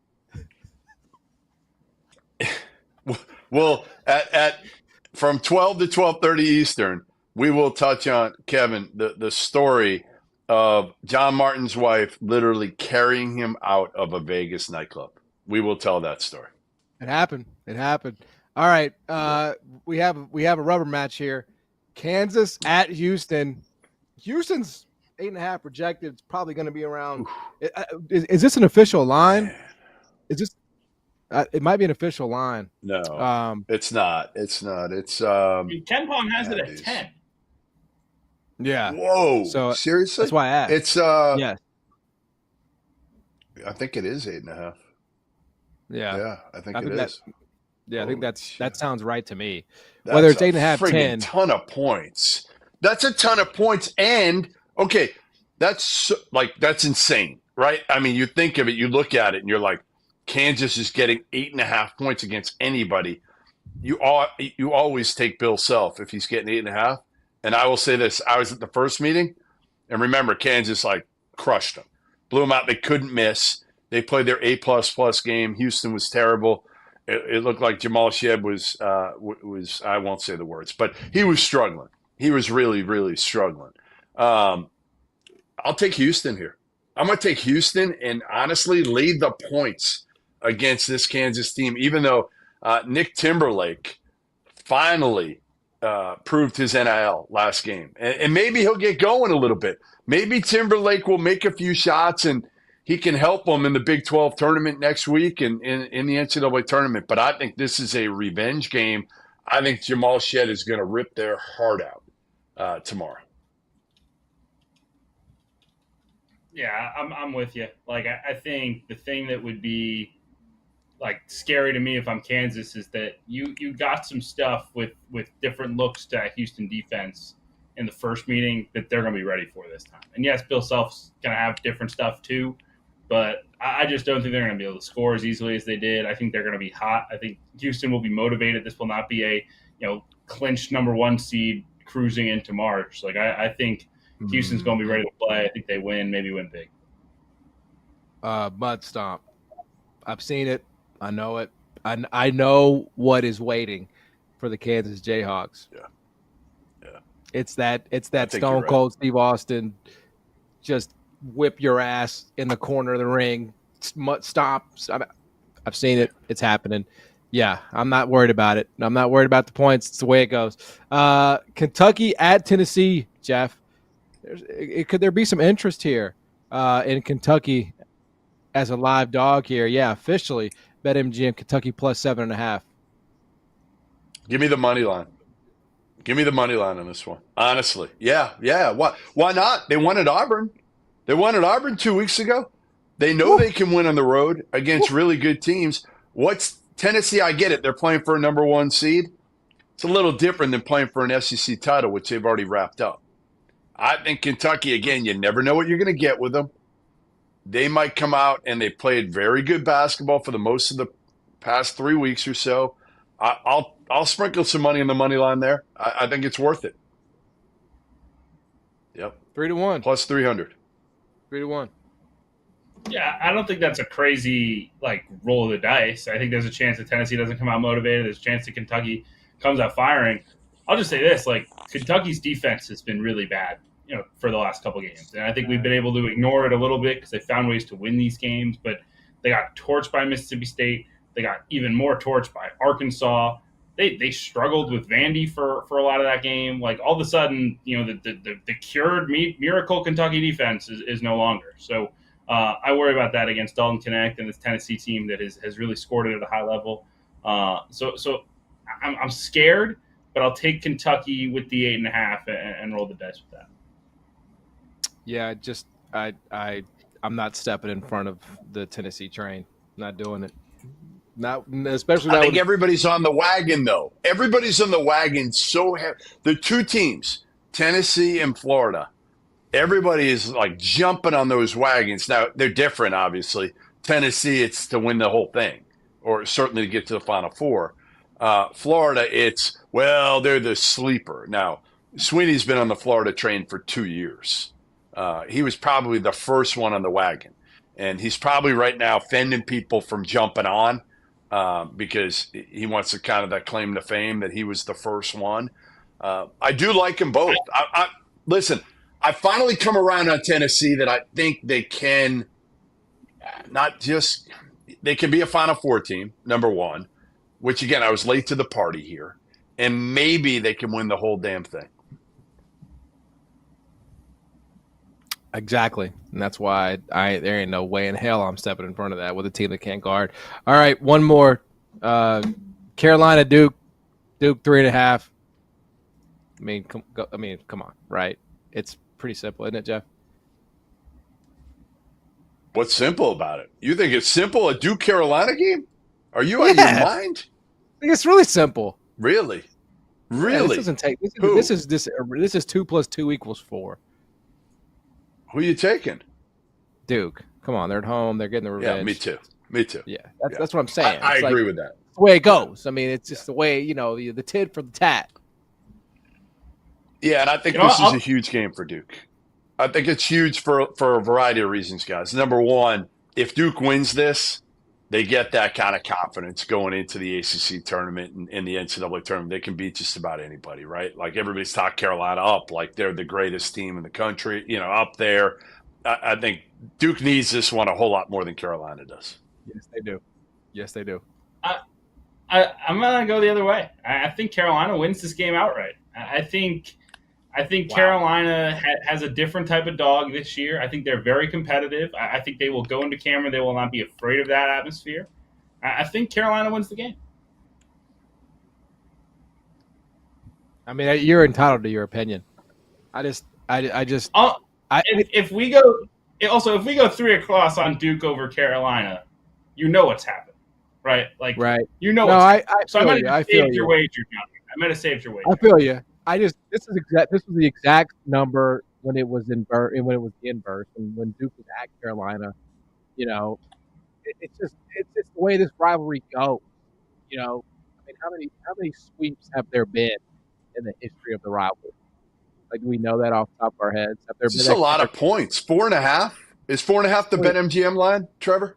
[SPEAKER 2] Well, at from 12 to 12:30 Eastern, we will touch on, Kevin, the story of John Martin's wife literally carrying him out of a Vegas nightclub. We will tell that story.
[SPEAKER 7] It happened. All right. We have a rubber match here. Kansas at Houston. Houston's 8.5 projected. It's probably going to be around. Is this an official line? Is this? It might be an official line.
[SPEAKER 2] No, it's not. It's not. It's
[SPEAKER 6] KenPom has it at 10.
[SPEAKER 7] Yeah.
[SPEAKER 2] Whoa.
[SPEAKER 7] So
[SPEAKER 2] seriously,
[SPEAKER 7] that's why I asked.
[SPEAKER 2] It's
[SPEAKER 7] yeah.
[SPEAKER 2] I think it is 8.5.
[SPEAKER 7] Yeah.
[SPEAKER 2] I think it is.
[SPEAKER 7] I think that sounds right to me.
[SPEAKER 2] That's
[SPEAKER 7] whether it's 8.5, 10.
[SPEAKER 2] Ton of points. That's a ton of points. And okay, that's insane, right? I mean, you think of it, you look at it, and you're like, Kansas is getting 8.5 points against anybody. You always take Bill Self if he's getting 8.5. And I will say this: I was at the first meeting, and remember, Kansas crushed them, blew them out. They couldn't miss. They played their A++ game. Houston was terrible. It looked like Jamal Shebb was I won't say the words, but he was struggling. He was really, really struggling. I'll take Houston here. I'm going to take Houston and honestly lead the points against this Kansas team, even though Nick Timberlake finally proved his NIL last game. And maybe he'll get going a little bit. Maybe Timberlake will make a few shots and he can help them in the Big 12 tournament next week and in the NCAA tournament. But I think this is a revenge game. I think Jamal Shedd is going to rip their heart out tomorrow.
[SPEAKER 6] Yeah, I'm with you. I think the thing that would be scary to me if I'm Kansas is that you got some stuff with different looks to Houston defense in the first meeting that they're going to be ready for this time. And yes, Bill Self's going to have different stuff too, but I just don't think they're going to be able to score as easily as they did. I think they're going to be hot. I think Houston will be motivated. This will not be a clinched number 1 seed cruising into March. I think Houston's going to be ready to play. I think they win, maybe win big.
[SPEAKER 7] Mud stomp. I've seen it. I know it. I know what is waiting for the Kansas Jayhawks.
[SPEAKER 2] Yeah.
[SPEAKER 7] It's that Stone Cold Steve Austin, just whip your ass in the corner of the ring, stomp. I've seen it. It's happening. Yeah, I'm not worried about it. I'm not worried about the points. It's the way it goes. Kentucky at Tennessee, Jeff. Could there be some interest here in Kentucky as a live dog here? Yeah, officially. BetMGM Kentucky plus 7.5.
[SPEAKER 2] Give me the money line. Give me the money line on this one. Honestly. Yeah. Why not? They won at Auburn. They won at Auburn 2 weeks ago. They know they can win on the road against really good teams. What's Tennessee? I get it. They're playing for a number 1 seed. It's a little different than playing for an SEC title, which they've already wrapped up. I think Kentucky, again, you never know what you're going to get with them. They might come out and they played very good basketball for the most of the past 3 weeks or so. I'll sprinkle some money in the money line there. I think it's worth it. Yep.
[SPEAKER 7] 3-1.
[SPEAKER 2] Plus 300.
[SPEAKER 7] 3-1.
[SPEAKER 6] Yeah, I don't think that's a crazy roll of the dice. I think there's a chance that Tennessee doesn't come out motivated. There's a chance that Kentucky comes out firing. I'll just say this: Kentucky's defense has been really bad, for the last couple games, and I think we've been able to ignore it a little bit because they found ways to win these games. But they got torched by Mississippi State. They got even more torched by Arkansas. They struggled with Vandy for a lot of that game. All of a sudden, the cured miracle Kentucky defense is no longer. So I worry about that against Dalton Connect and this Tennessee team that has really scored it at a high level. So I'm scared, but I'll take Kentucky with the 8.5 and roll the dice with that.
[SPEAKER 7] Yeah, I'm not stepping in front of the Tennessee train. Not doing it. Not especially.
[SPEAKER 2] I think everybody's on the wagon, though. Everybody's on the wagon. The 2 teams, Tennessee and Florida. Everybody is jumping on those wagons. Now they're different, obviously. Tennessee, it's to win the whole thing, or certainly to get to the Final Four. Florida, they're the sleeper. Now, Sweeney's been on the Florida train for 2 years. He was probably the first one on the wagon. And he's probably right now fending people from jumping on because he wants to kind of that claim to fame that he was the first one. I do like them both. Listen, I finally come around on Tennessee that I think they can they can be a Final Four team, number one, which, again, I was late to the party here. And maybe they can win the whole damn thing.
[SPEAKER 7] Exactly. And that's why there ain't no way in hell I'm stepping in front of that with a team that can't guard. All right, one more. Carolina, Duke 3.5. Come on, right? It's pretty simple, isn't it, Jeff?
[SPEAKER 2] What's simple about it? You think it's simple, a Duke Carolina game? Are you out of your mind?
[SPEAKER 7] I think it's really simple.
[SPEAKER 2] Really?
[SPEAKER 7] Yeah, this doesn't take. This is 2 + 2 = 4.
[SPEAKER 2] Who are you taking?
[SPEAKER 7] Duke. Come on, they're at home. They're getting the revenge.
[SPEAKER 2] Yeah, me too.
[SPEAKER 7] Yeah, that's what I'm saying.
[SPEAKER 2] I agree with that.
[SPEAKER 7] It's the way it goes. I mean, it's just the way, the tit for the tat.
[SPEAKER 2] Yeah, and I think this is a huge game for Duke. I think it's huge for a variety of reasons, guys. Number one, if Duke wins this, they get that kind of confidence going into the ACC tournament and the NCAA tournament. They can beat just about anybody, right? Like everybody's talked Carolina up like they're the greatest team in the country, up there. I think Duke needs this one a whole lot more than Carolina does.
[SPEAKER 7] Yes, they do.
[SPEAKER 6] I'm going to go the other way. I think Carolina wins this game outright. I think Carolina has a different type of dog this year. I think they're very competitive. I think they will go into Cameron. They will not be afraid of that atmosphere. I think Carolina wins the game.
[SPEAKER 7] I mean, you're entitled to your opinion. If
[SPEAKER 6] we go 3 across on Duke over Carolina, you know what's happened, right? Like,
[SPEAKER 7] right.
[SPEAKER 6] You know.
[SPEAKER 7] No,
[SPEAKER 6] so I might have saved your wager, John. I might have saved your wager.
[SPEAKER 7] I feel you. This was the exact number when it was inverse and when Duke was at Carolina. It's just the way this rivalry goes. I mean, how many sweeps have there been in the history of the rivalry? Like, do we know that off the top of our heads? Have there
[SPEAKER 2] been a lot of points? 4.5 is 4.5 the BetMGM line, Trevor?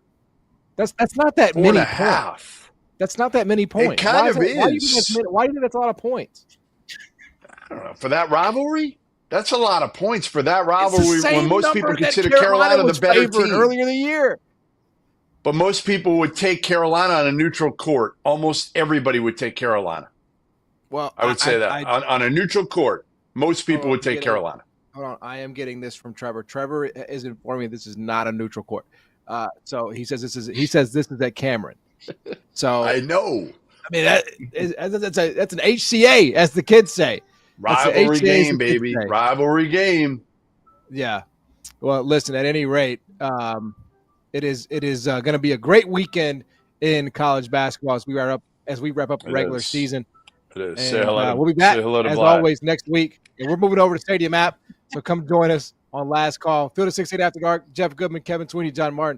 [SPEAKER 7] That's not that
[SPEAKER 2] 4.5.
[SPEAKER 7] many points. That's not that many points.
[SPEAKER 2] It kind of is.
[SPEAKER 7] Why do you think that's a lot of points?
[SPEAKER 2] I don't know. For that rivalry, that's a lot of points for that rivalry when most people consider Carolina the better team.
[SPEAKER 7] Earlier in the year.
[SPEAKER 2] But most people would take Carolina on a neutral court. Almost everybody would take Carolina.
[SPEAKER 7] Well,
[SPEAKER 2] I would say that. On a neutral court, most people would take Carolina.
[SPEAKER 7] Hold on. I am getting this from Trevor. Trevor is informing me this is not a neutral court. So he says this is at Cameron. So
[SPEAKER 2] I know.
[SPEAKER 7] I mean, that's an HCA, as the kids say.
[SPEAKER 2] Rivalry game, baby. Rivalry game.
[SPEAKER 7] Yeah. Well, listen, at any rate, it is going to be a great weekend in college basketball as we wrap up the regular season.
[SPEAKER 2] It is.
[SPEAKER 7] And,
[SPEAKER 2] say hello.
[SPEAKER 7] We'll be back, as
[SPEAKER 2] Vlad.
[SPEAKER 7] always, next week. And we're moving over to Stadium app, so come join us on Last Call. Field of 68 After Dark, Jeff Goodman, Kevin Sweeney, John Martin.